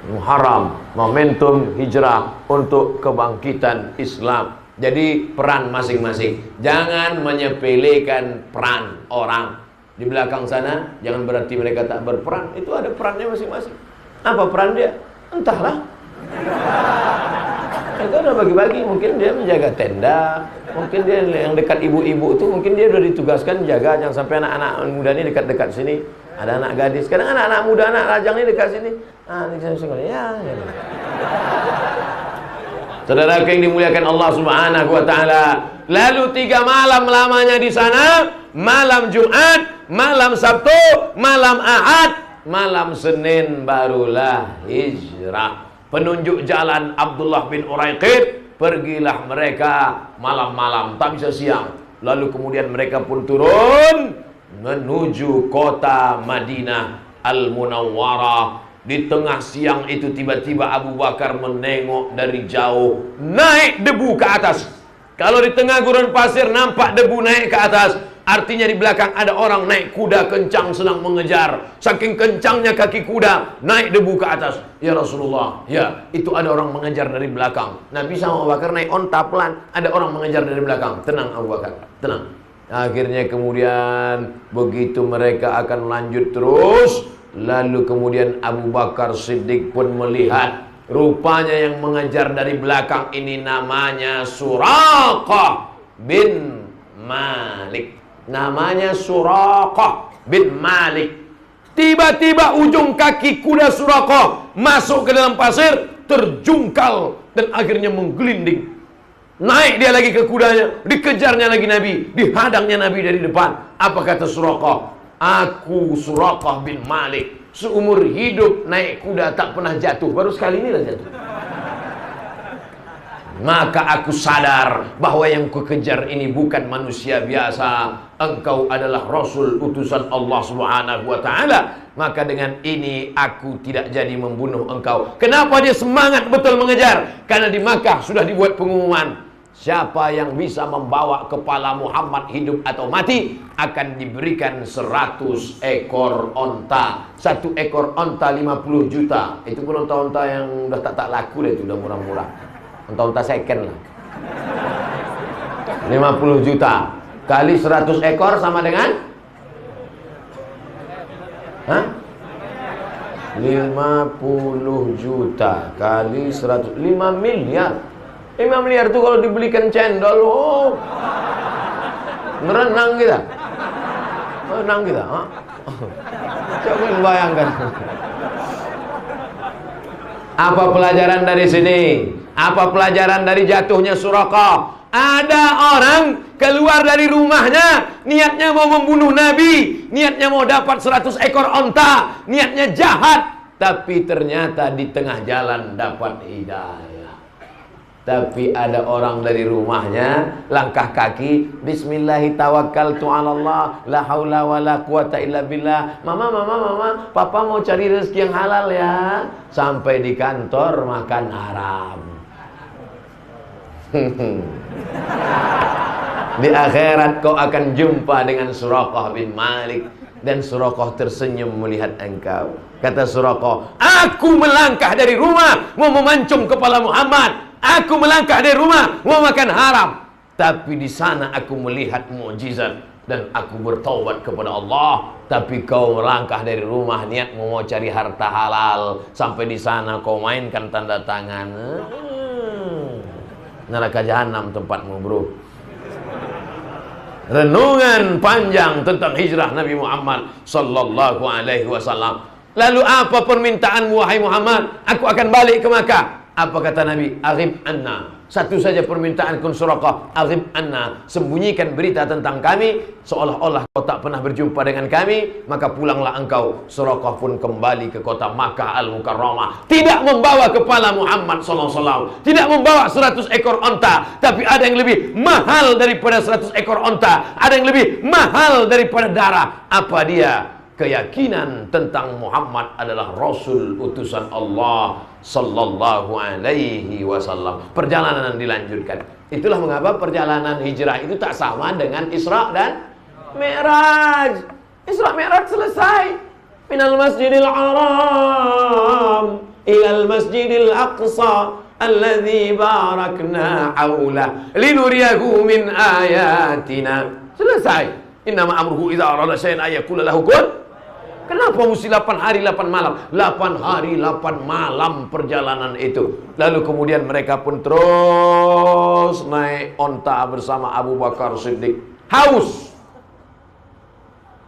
Muharram, momentum hijrah untuk kebangkitan Islam. Jadi peran masing-masing. Jangan menyepelekan peran orang. Di belakang sana, jangan berarti mereka tak berperan. Itu ada perannya masing-masing. Apa peran dia? Entahlah. Itu udah bagi-bagi. Mungkin dia menjaga tenda. Mungkin dia yang dekat ibu-ibu itu, mungkin dia udah ditugaskan jaga. Jangan sampai anak-anak muda ini dekat-dekat sini. Ada anak gadis. Kadang anak-anak muda, anak lajang ini dekat sini. Ini ya. Saudara yang dimuliakan Allah Subhanahu wa taala. Lalu 3 malam lamanya di sana, malam Jumat, malam Sabtu, malam Ahad, malam Senin barulah hijrah. Penunjuk jalan Abdullah bin Uraiqid, pergilah mereka malam-malam, tak bisa siang. Lalu kemudian mereka pun turun menuju kota Madinah Al-Munawwarah. Di tengah siang itu tiba-tiba Abu Bakar menengok dari jauh, naik debu ke atas. Kalau di tengah gurun pasir nampak debu naik ke atas, artinya di belakang ada orang naik kuda kencang sedang mengejar. Saking kencangnya kaki kuda, naik debu ke atas. Ya Rasulullah, ya itu ada orang mengejar dari belakang. Nabi sama Abu Bakar naik onta pelan, ada orang mengejar dari belakang. Tenang Abu Bakar, tenang. Akhirnya kemudian begitu mereka akan lanjut terus, lalu kemudian Abu Bakar Siddiq pun melihat, rupanya yang mengejar dari belakang ini namanya Suraqah bin Malik. Namanya Suraqah bin Malik. Tiba-tiba ujung kaki kuda Suraqah masuk ke dalam pasir, terjungkal dan akhirnya menggelinding. Naik dia lagi ke kudanya, dikejarnya lagi Nabi, dihadangnya Nabi dari depan. Apa kata Suraqah? Aku Suraqah bin Malik, seumur hidup naik kuda tak pernah jatuh, baru sekali ini lah jatuh. Maka aku sadar bahwa yang kukejar ini bukan manusia biasa. Engkau adalah Rasul utusan Allah Subhanahu wa ta'ala. Maka dengan ini aku tidak jadi membunuh engkau. Kenapa dia semangat betul mengejar? Karena di Makkah sudah dibuat pengumuman, siapa yang bisa membawa kepala Muhammad hidup atau mati akan diberikan 100 ekor onta. 1 ekor onta 50 juta. Itu pun onta-onta yang udah tak laku deh, itu udah murah-murah. Onta-onta second lah. 50 juta kali 100 ekor sama dengan 50 juta kali 100, 5 miliar. 5 miliar itu kalau dibelikan cendol, ngerenang kita. Renang kita, coba bayangkan. Apa pelajaran dari sini? Apa pelajaran dari jatuhnya Suraqah? Ada orang keluar dari rumahnya, niatnya mau membunuh Nabi, niatnya mau dapat 100 ekor onta, niatnya jahat, tapi ternyata di tengah jalan dapat hidayah. Tapi ada orang dari rumahnya langkah kaki, bismillahi tawakkaltu 'alallah, la haula wala quwata illa billah. Mama, papa mau cari rezeki yang halal ya. Sampai di kantor makan haram. Di akhirat kau akan jumpa dengan Suraqah bin Malik, dan Suraqah tersenyum melihat engkau. Kata Suraqah, aku melangkah dari rumah mau memancung kepala Muhammad. Aku melangkah dari rumah mau makan haram. tapi di sana aku melihat mukjizat dan aku bertaubat kepada Allah. Tapi kau melangkah dari rumah niatmu mau cari harta halal, sampai di sana kau mainkan tanda tangan. Neraka jahanam tempatmu, bro. Renungan panjang tentang hijrah Nabi Muhammad sallallahu alaihi wasallam. Lalu apa permintaanmu wahai Muhammad? Aku akan balik ke Makkah. Apa kata Nabi? Aghib anna. Satu saja permintaan kun Suraqah, aghib anna, sembunyikan berita tentang kami seolah-olah kau tak pernah berjumpa dengan kami, maka pulanglah engkau. Suraqah pun kembali ke kota Makkah Al-Mukarramah, tidak membawa kepala Muhammad SAW, tidak membawa 100 ekor onta, tapi ada yang lebih mahal daripada 100 ekor onta, ada yang lebih mahal daripada darah. Apa dia? Keyakinan tentang Muhammad adalah Rasul utusan Allah sallallahu alaihi wasallam. Perjalanan dilanjutkan. Itulah mengapa perjalanan hijrah itu tak sama dengan Isra dan Mi'raj. Isra Mi'raj selesai. Minal masjidil haram ilal masjidil aqsa alladzi barakna haulah linuriyahu min ayatina. Selesai. Innama amruhu idza arada syai'an ayyaqula lahu kun. Kenapa mesti 8 hari 8 malam? 8 hari 8 malam perjalanan itu. Lalu kemudian mereka pun terus naik onta bersama Abu Bakar Siddiq. Haus.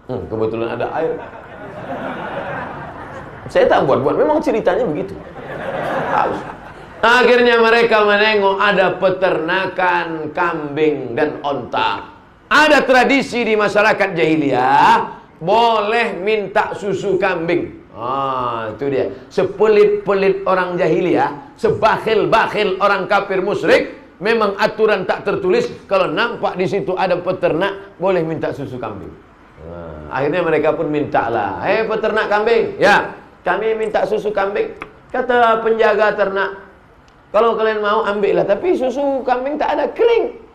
Kebetulan ada air. Saya tak buat-buat, memang ceritanya begitu. Haus. Akhirnya mereka menengok ada peternakan kambing dan onta. Ada tradisi di masyarakat jahiliyah, boleh minta susu kambing. Itu dia. Sepelit-pelit orang jahiliyah, sebakhil-bakhil orang kafir musyrik, memang aturan tak tertulis kalau nampak di situ ada peternak boleh minta susu kambing. Akhirnya mereka pun mintalah, "Hei peternak kambing, ya, kami minta susu kambing." Kata penjaga ternak, "Kalau kalian mau ambillah, tapi susu kambing tak ada kering.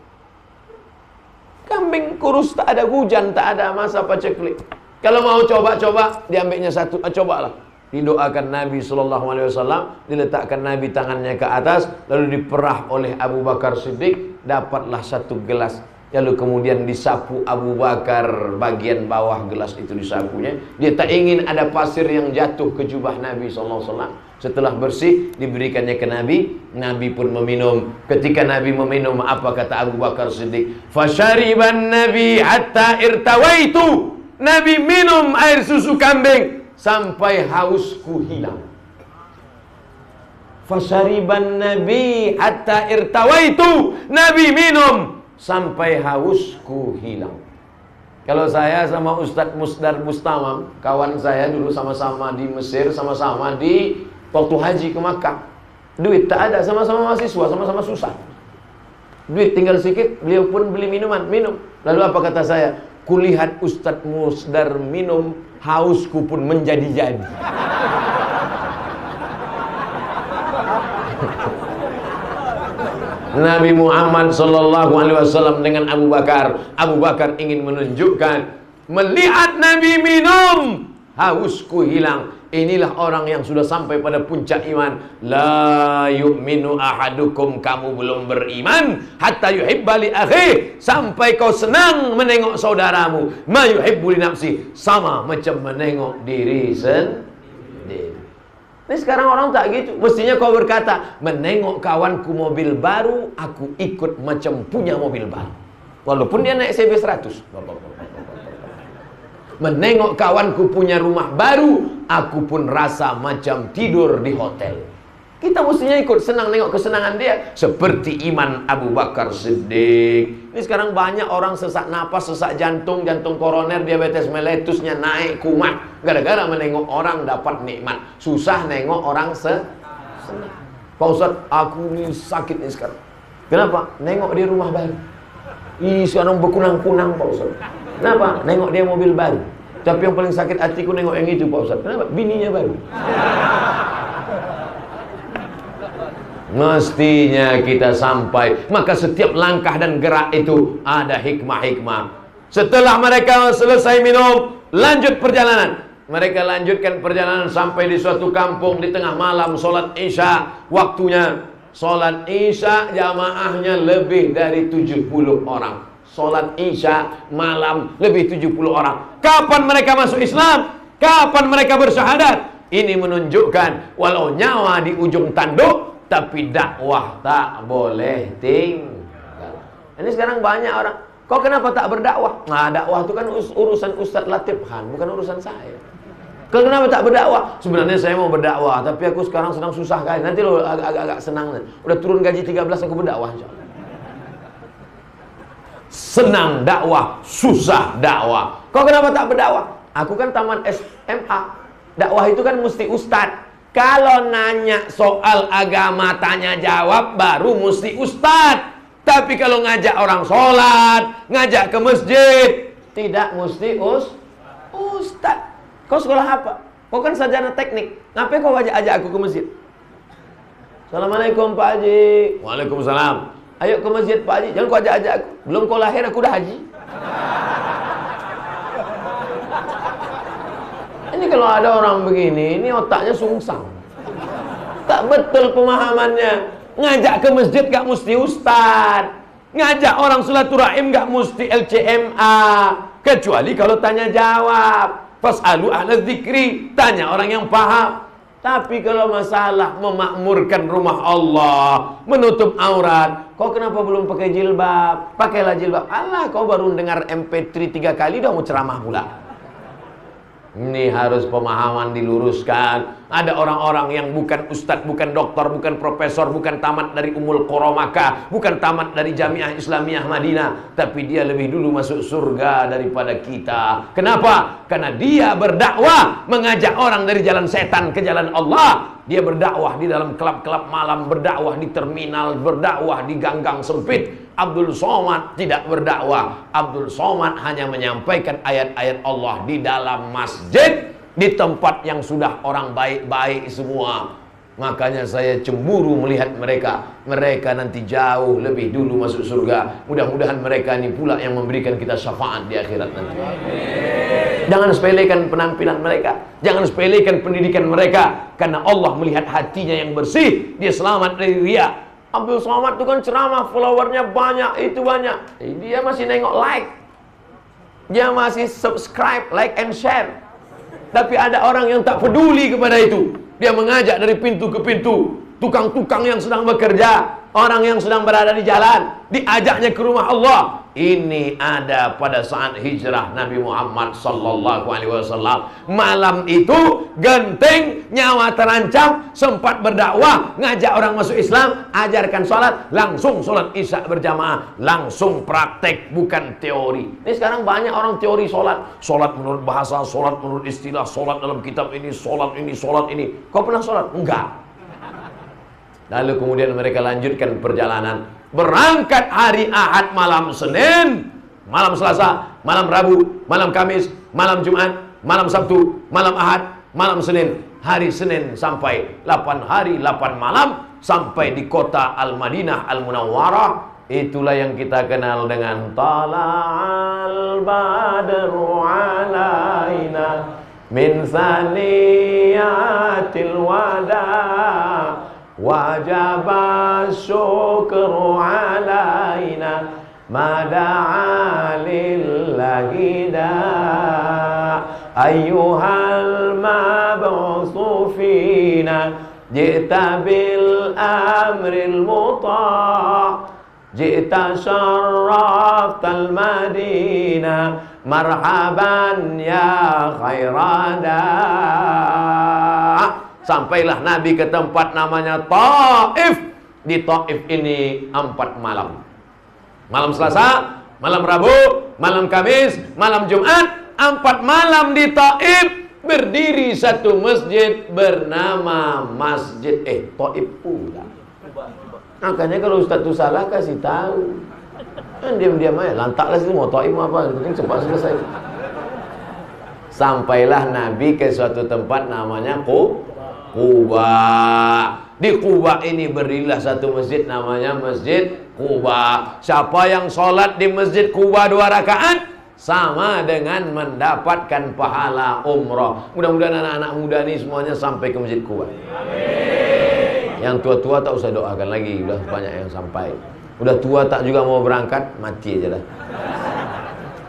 Kambing kurus, tak ada hujan, tak ada masa paceklik. Kalau mau coba-coba, diambilnya satu, cobalah." Didoakan Nabi SAW, diletakkan Nabi tangannya ke atas, lalu diperah oleh Abu Bakar Siddiq, dapatlah satu gelas. Lalu kemudian disapu Abu Bakar, bagian bawah gelas itu disapunya. Dia tak ingin ada pasir yang jatuh ke jubah Nabi SAW. Setelah bersih, diberikannya ke Nabi. Nabi pun meminum. Ketika Nabi meminum, apa kata Abu Bakar Siddiq? "Fasyariban Nabi hatta irtawaitu." Nabi minum air susu kambing sampai hausku hilang. Fasyariban Nabi hatta irtawaitu. Nabi minum sampai hausku hilang. Kalau saya sama Ustadz Musdar Mustamam, kawan saya dulu sama-sama di Mesir, sama-sama di waktu haji ke Makkah. Duit tak ada, sama-sama mahasiswa, sama-sama susah. Duit tinggal sedikit, beliau pun beli minuman, minum. Lalu apa kata saya? Kulihat Ustadz Musdar minum, hausku pun menjadi-jadi. Nabi Muhammad SAW dengan Abu Bakar. Abu Bakar ingin menunjukkan, melihat Nabi minum, hausku hilang. Inilah orang yang sudah sampai pada puncak iman. La yu'minu ahadukum, kamu belum beriman hatta yuhibba li akhi, sampai kau senang menengok saudaramu. Ma yuhibbu li nafsi, sama macam menengok diri sendiri. Ini sekarang orang tak gitu. Mestinya kau berkata, menengok kawanku mobil baru, aku ikut macam punya mobil baru, walaupun dia naik CB 100. Menengok kawanku punya rumah baru, aku pun rasa macam tidur di hotel. Kita mestinya ikut senang nengok kesenangan dia. Seperti iman Abu Bakar Siddiq. Ini sekarang banyak orang sesak napas, sesak jantung, jantung koroner, diabetes meletusnya naik kumat, gara-gara menengok orang dapat nikmat. Susah nengok orang senang. Pak Ustadz, aku ini sakit nih sekarang. Kenapa? Nengok dia rumah baru. Sekarang berkunang-kunang Pak Ustadz. Kenapa? Nengok dia mobil baru. Tapi yang paling sakit hatiku nengok yang itu Pak Ustadz. Kenapa? Bininya baru. Mestinya kita sampai. Maka setiap langkah dan gerak itu ada hikmah-hikmah. Setelah mereka selesai minum, lanjut perjalanan. Mereka lanjutkan perjalanan sampai di suatu kampung. Di tengah malam sholat isya. Waktunya Sholat Isya jamaahnya lebih dari 70 orang. Sholat Isya malam lebih 70 orang. Kapan mereka masuk Islam? Kapan mereka bersyahadat? Ini menunjukkan walau nyawa di ujung tanduk, tapi dakwah tak boleh tinggal. Ini sekarang banyak orang, kok kenapa tak berdakwah? Nah, dakwah itu kan urusan Ustadz Latif Khan, bukan urusan saya. Kenapa tak berdakwah? Sebenarnya saya mau berdakwah, tapi aku sekarang sedang susah kali. Nanti lo agak senang. Udah turun gaji 13 aku berdakwah, insya Allah. Senang dakwah, susah dakwah. Kok kenapa tak berdakwah? Aku kan taman SMA. Dakwah itu kan mesti ustadz. Kalau nanya soal agama tanya jawab baru mesti ustadz. Tapi kalau ngajak orang sholat, ngajak ke masjid, tidak mesti ustadz. Kau sekolah apa? Kau kan sarjana teknik. Ngapain kau ajak aku ke masjid? Assalamualaikum Pak Haji. Waalaikumsalam. Ayo ke masjid Pak Haji. Jangan kau ajak aku. Belum kau lahir aku dah haji. Ini kalau ada orang begini, ini otaknya sungsang. Tak betul pemahamannya. Ngajak ke masjid gak mesti ustad. Ngajak orang silaturahim gak mesti LCMA. Kecuali kalau tanya jawab. Fas'alu ahla dzikri, tanya orang yang paham. Tapi kalau masalah memakmurkan rumah Allah, menutup aurat, kau kenapa belum pakai jilbab? Pakailah jilbab. Allah, kau baru dengar MP3 3 kali udah mau ceramah pula. Ini harus pemahaman diluruskan. Ada orang-orang yang bukan ustadz, bukan doktor, bukan profesor, bukan tamat dari Ummul Qura Makkah, bukan tamat dari Jamiah Islamiyah Madinah, tapi dia lebih dulu masuk surga daripada kita. Kenapa? Karena dia berdakwah, mengajak orang dari jalan setan ke jalan Allah. Dia berdakwah di dalam klub-klub malam, berdakwah di terminal, berdakwah di gang-gang sempit. Abdul Somad tidak berdakwah. Abdul Somad hanya menyampaikan ayat-ayat Allah di dalam masjid, di tempat yang sudah orang baik-baik semua. Makanya saya cemburu melihat mereka. Mereka nanti jauh lebih dulu masuk surga. Mudah-mudahan mereka ini pula yang memberikan kita syafaat di akhirat nanti. Jangan sepelekan penampilan mereka, jangan sepelekan pendidikan mereka. Karena Allah melihat hatinya yang bersih, dia selamat dari riya. Abdul Somad itu kan ceramah, followernya banyak, itu banyak. Dia masih nengok like. Dia masih subscribe, like and share. Tapi ada orang yang tak peduli kepada itu. Dia mengajak dari pintu ke pintu. Tukang-tukang yang sedang bekerja, orang yang sedang berada di jalan, diajaknya ke rumah Allah. Ini ada pada saat hijrah Nabi Muhammad sallallahu alaihi wasallam. Malam itu genting, nyawa terancam, sempat berdakwah, ngajak orang masuk Islam, ajarkan sholat, langsung sholat Isya berjamaah, langsung praktek, bukan teori. Ini sekarang banyak orang teori sholat. Sholat menurut bahasa, sholat menurut istilah, sholat dalam kitab ini, sholat ini, sholat ini. Kau pernah sholat? Enggak. Lalu kemudian mereka lanjutkan perjalanan. Berangkat hari Ahad malam Senin, malam Selasa, malam Rabu, malam Kamis, malam Jumat, malam Sabtu, malam Ahad, malam Senin. Hari Senin sampai 8 hari 8 malam sampai di kota Al-Madinah Al-Munawwarah. Itulah yang kita kenal dengan Tala'al Badru alaina min saniyatil wada' wajaba syukru alaina mada'a lillahi da ayyuhal mab'usu fina ji'ta bil amril muta' ji'ta syarraftal madina marhaban ya khairada. Sampailah Nabi ke tempat namanya Taif. Di Taif ini 4 malam. Malam Selasa, malam Rabu, malam Kamis, malam Jumat. 4 malam di Taif. Berdiri satu masjid bernama Masjid Taif pula. Makanya kalau Ustaz itu salah kasih tahu. Kan diam-diam aja, lantaklah situ mau Taif apa, penting cepat selesai. Sampailah Nabi ke suatu tempat namanya Quba. Di Quba ini berdirilah satu masjid namanya Masjid Quba. Siapa yang sholat di Masjid Quba 2 rakaat sama dengan mendapatkan pahala umrah. Mudah-mudahan anak-anak muda ini semuanya sampai ke Masjid Quba. Amin. Yang tua-tua tak usah doakan lagi, udah banyak yang sampai. Udah tua tak juga mau berangkat, mati aja lah.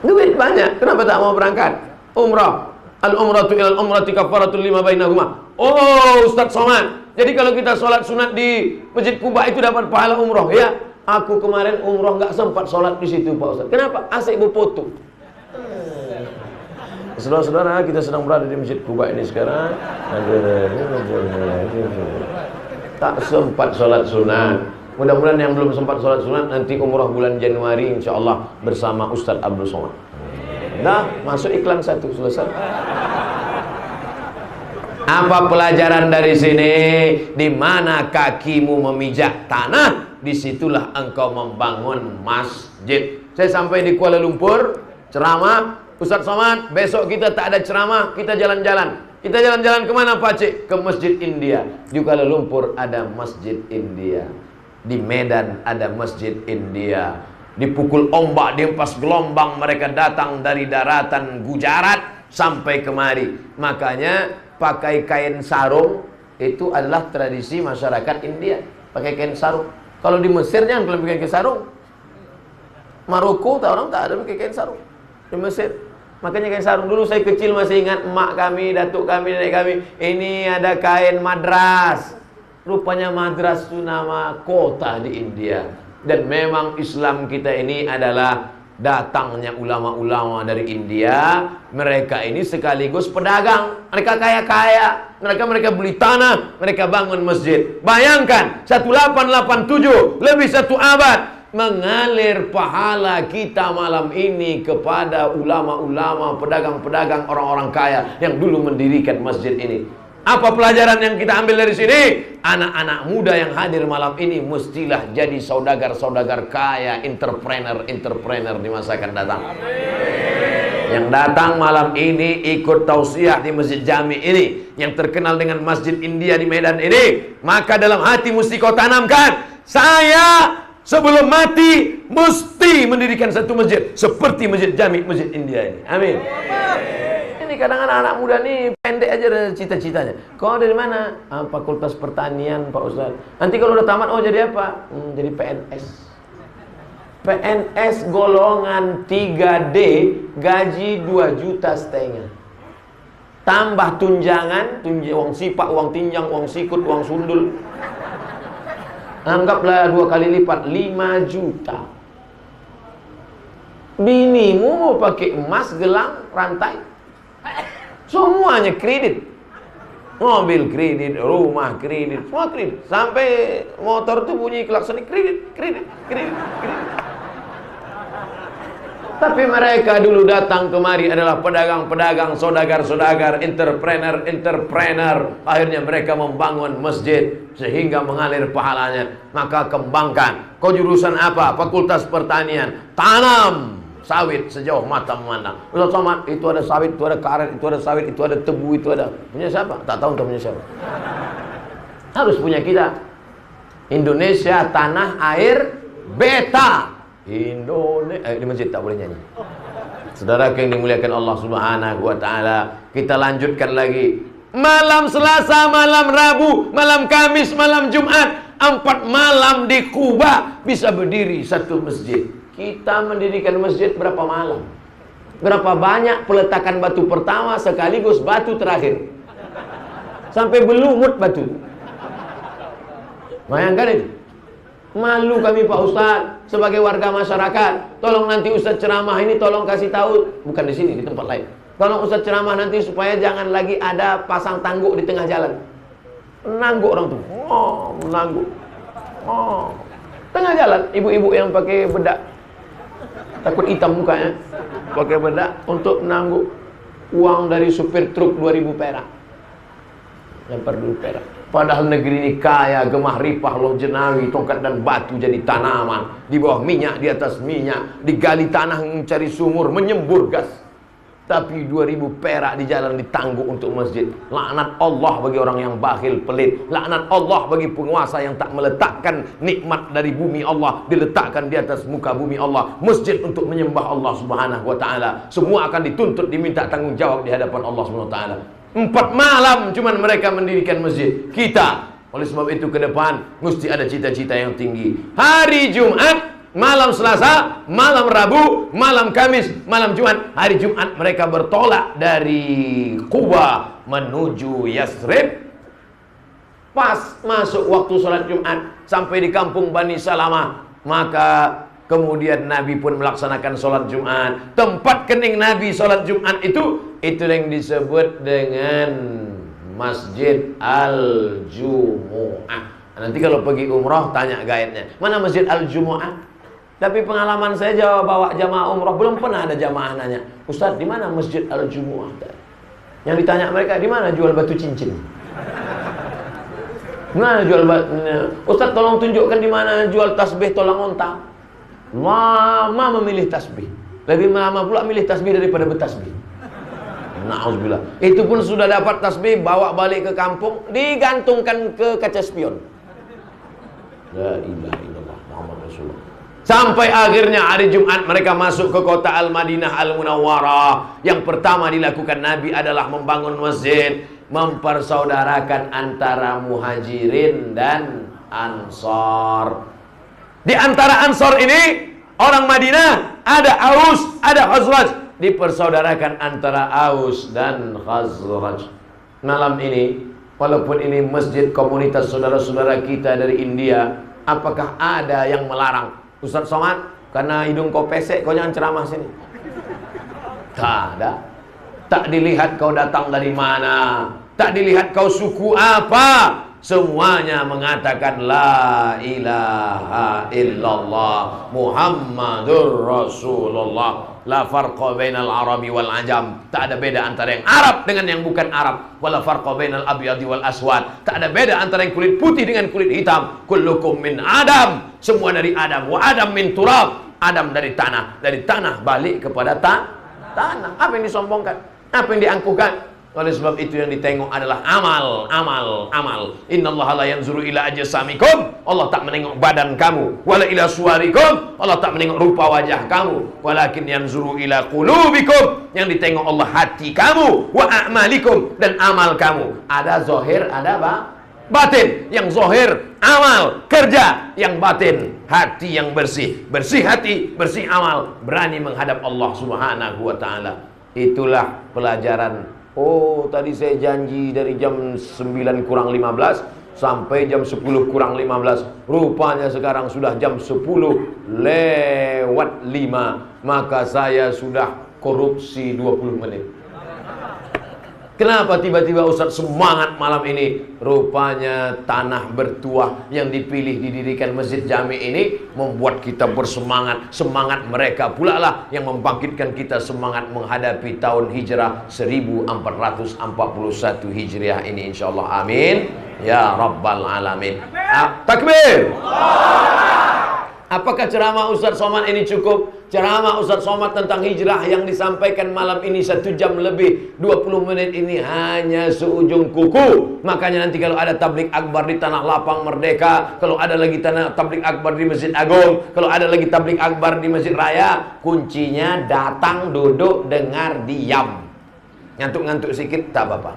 Duit banyak, kenapa tak mau berangkat? Umrah. Al-umratu ilal umrati kafaratul lima bainahuma. Oh, Ustaz Somad. Jadi kalau kita sholat sunat di Masjid Kuba itu dapat pahala umroh, ya? Aku kemarin umroh nggak sempat sholat di situ, Pak Ustaz. Kenapa? Asik berfoto. Saudara-saudara, kita sedang berada di Masjid Kuba ini sekarang. Tak sempat sholat sunat. Mudah-mudahan yang belum sempat sholat sunat nanti umrah bulan Januari insya Allah bersama Ustadz Abdul Somad. Nah, masuk iklan satu, selesai. Apa pelajaran dari sini? Di mana kakimu memijak tanah, disitulah engkau membangun masjid. Saya sampai di Kuala Lumpur, ceramah, Ustadz Somad, besok kita tak ada ceramah, kita jalan-jalan. Kita jalan-jalan kemana Pak Cik? Ke Masjid India. Di Kuala Lumpur ada Masjid India. Di Medan ada Masjid India. Dipukul ombak, dihempas gelombang, mereka datang dari daratan Gujarat sampai kemari. Makanya pakai kain sarung itu adalah tradisi masyarakat India. Pakai kain sarung. Kalau di Mesir jangan kalau pakai kain sarung. Maroko orang tak ada pakai kain sarung. Di Mesir. Makanya kain sarung. Dulu saya kecil masih ingat emak kami, datuk kami, nenek kami. Ini ada kain madras. Rupanya madras itu nama kota di India. Dan memang Islam kita ini adalah datangnya ulama-ulama dari India. Mereka ini sekaligus pedagang. Mereka kaya-kaya. Mereka beli tanah, mereka bangun masjid. Bayangkan 1887, lebih 1 abad, mengalir pahala kita malam ini kepada ulama-ulama, pedagang-pedagang, orang-orang kaya yang dulu mendirikan masjid ini. Apa pelajaran yang kita ambil dari sini? Anak-anak muda yang hadir malam ini mestilah jadi saudagar-saudagar kaya, entrepreneur di masa akan datang. Yang datang malam ini ikut tausiah di Masjid Jami ini, yang terkenal dengan Masjid India di Medan ini, maka dalam hati mesti kau tanamkan, saya sebelum mati mesti mendirikan satu masjid seperti Masjid Jami, Masjid India ini. Amin. Ini kadang anak muda nih pendek aja cita-citanya. Kau dari mana? Fakultas Pertanian Pak Ustaz. Nanti kalau udah tamat, oh jadi apa? Jadi PNS. PNS golongan 3D, gaji 2,5 juta. Tambah tunjangan, uang sipak, uang tinjang, uang sikut, uang sundul. Anggaplah 2 kali lipat, 5 juta. Binimu mau pakai emas, gelang, rantai. Semuanya kredit. Mobil kredit, rumah kredit, semua kredit. Sampai motor tuh bunyi klakson kredit. Tapi mereka dulu datang kemari adalah pedagang-pedagang, saudagar-saudagar, entrepreneur. Akhirnya mereka membangun masjid sehingga mengalir pahalanya. Maka kembangkan. Kau jurusan apa? Fakultas Pertanian. Tanam sawit sejauh mata memandang. Ustaz Somad, itu ada sawit, itu ada karet, itu ada sawit, itu ada tebu, itu ada. Punya siapa? Tak tahu untuk punya siapa. Harus punya kita. Indonesia tanah air beta. Indonesia. Di masjid tak boleh nyanyi. Saudara yang dimuliakan Allah Subhanahu wa taala, kita lanjutkan lagi. Malam Selasa, malam Rabu, malam Kamis, malam Jumat, 4 malam di Kuba bisa berdiri satu masjid. Kita mendirikan masjid berapa malam? Berapa banyak peletakan batu pertama sekaligus batu terakhir. Sampai belumut batu. Bayangkan itu. Malu kami Pak Ustadz sebagai warga masyarakat. Tolong nanti Ustadz ceramah ini tolong kasih tahu, bukan di sini, di tempat lain. Tolong Ustadz ceramah nanti supaya jangan lagi ada pasang tangguk di tengah jalan. Menangguk orang tuh. Menangguk. Tengah jalan ibu-ibu yang pakai bedak. Takut hitam mukanya, pakai bedak untuk menangguk uang dari supir truk 2.000 perak. Lempar dulu perak. Padahal negeri ini kaya, gemah ripah, loh jenawi, tongkat dan batu jadi tanaman. Di bawah minyak, di atas minyak, digali tanah mencari sumur, menyembur gas. Tapi 2.000 perak di jalan ditangguk untuk masjid. Laknat Allah bagi orang yang bakhil, pelit. Laknat Allah bagi penguasa yang tak meletakkan nikmat dari bumi Allah diletakkan di atas muka bumi Allah. Masjid untuk menyembah Allah Subhanahu wa taala. Semua akan dituntut diminta tanggung jawab di hadapan Allah Subhanahu wa taala. 4 malam cuman mereka mendirikan masjid. Kita Oleh sebab itu ke depan mesti ada cita-cita yang tinggi. Hari Jumat, malam Selasa, malam Rabu, malam Kamis, malam Jumat. Hari Jumat mereka bertolak dari Quba menuju Yathrib. Pas masuk waktu sholat Jumat, sampai di kampung Bani Salamah, maka kemudian Nabi pun melaksanakan sholat Jumat. Tempat kening Nabi sholat Jumat itu yang disebut dengan Masjid Al-Jumu'ah. Nanti kalau pergi umrah tanya guide-nya, mana Masjid Al-Jumu'ah? Tapi pengalaman saya bawa jamaah umrah, belum pernah ada jamaah nanya, Ustaz, di mana Masjid Al-Jumu'ah? Yang ditanya mereka, di mana jual batu cincin? Di mana jual batu? Ustaz, tolong tunjukkan di mana jual tasbih tolong onta. Lama memilih tasbih, lebih lama pula milih tasbih daripada bertasbih. Na'udzubillah. Itu pun sudah dapat tasbih, bawa balik ke kampung, digantungkan ke kaca spion. La ilaha illallah Muhammad Rasulullah. Sampai akhirnya hari Jumat mereka masuk ke kota Al-Madinah Al-Munawwarah. Yang pertama dilakukan Nabi adalah membangun masjid, mempersaudarakan antara muhajirin dan ansar. Di antara ansar ini, orang Madinah, ada Aus, ada Khazraj. Dipersaudarakan antara Aus dan Khazraj. Malam ini, walaupun ini masjid komunitas saudara-saudara kita dari India, apakah ada yang melarang? Ustaz Somad, karena hidung kau pesek, kau jangan ceramah sini. Tak ada. Tak dilihat kau datang dari mana, tak dilihat kau suku apa. Semuanya mengatakan la ilaha illallah Muhammadur Rasulullah. La farqa bainal arabi wal ajam. Tak ada beda antara yang Arab dengan yang bukan Arab. Wala farqa bainal abyadi wal aswad. Tak ada beda antara yang kulit putih dengan kulit hitam. Kullukum min Adam. Semua dari Adam. Wa Adam min turab. Adam dari tanah. Dari tanah balik kepada tanah. Apa yang disombongkan? Apa yang diangkuhkan? Oleh sebab itu yang ditengok adalah amal. Innallaha la yanzuru ila ajsamikum. Allah tak menengok badan kamu. Wala ila suwarikum. Allah tak menengok rupa wajah kamu. Walakin yanzuru ila qulubikum. Yang ditengok Allah hati kamu. Wa a'malikum. Dan amal kamu. Ada zahir, ada batin. Yang zahir amal, kerja. Yang batin hati yang bersih. Bersih hati, bersih amal. Berani menghadap Allah Subhanahu wa ta'ala. Itulah pelajaran. Oh, tadi saya janji dari jam 9 kurang 15 sampai jam 10 kurang 15. Rupanya sekarang sudah jam 10 lewat 5. Maka saya sudah korupsi 20 menit. Kenapa tiba-tiba Ustaz semangat malam ini? Rupanya tanah bertuah yang dipilih didirikan Masjid Jami ini membuat kita bersemangat. Semangat mereka pula lah yang membangkitkan kita semangat menghadapi tahun hijrah 1441 Hijriah ini, insyaallah. Amin ya rabbal alamin. Takbir. Apakah ceramah Ustaz Somad ini cukup? Ceramah Ustaz Somad tentang hijrah yang disampaikan malam ini 1 jam lebih 20 menit ini hanya seujung kuku. Makanya nanti kalau ada tablik akbar di Tanah Lapang Merdeka, kalau ada lagi tablik akbar di Masjid Agung, kalau ada lagi tablik akbar di Masjid Raya, kuncinya datang, duduk, dengar, diam. Ngantuk-ngantuk sikit tak apa-apa.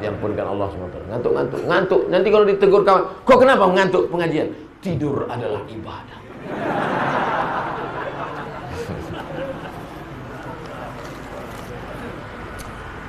Diampunkan Allah SWT. Ngantuk. Nanti kalau ditegur kawan, kok kenapa ngantuk pengajian? Tidur adalah ibadah.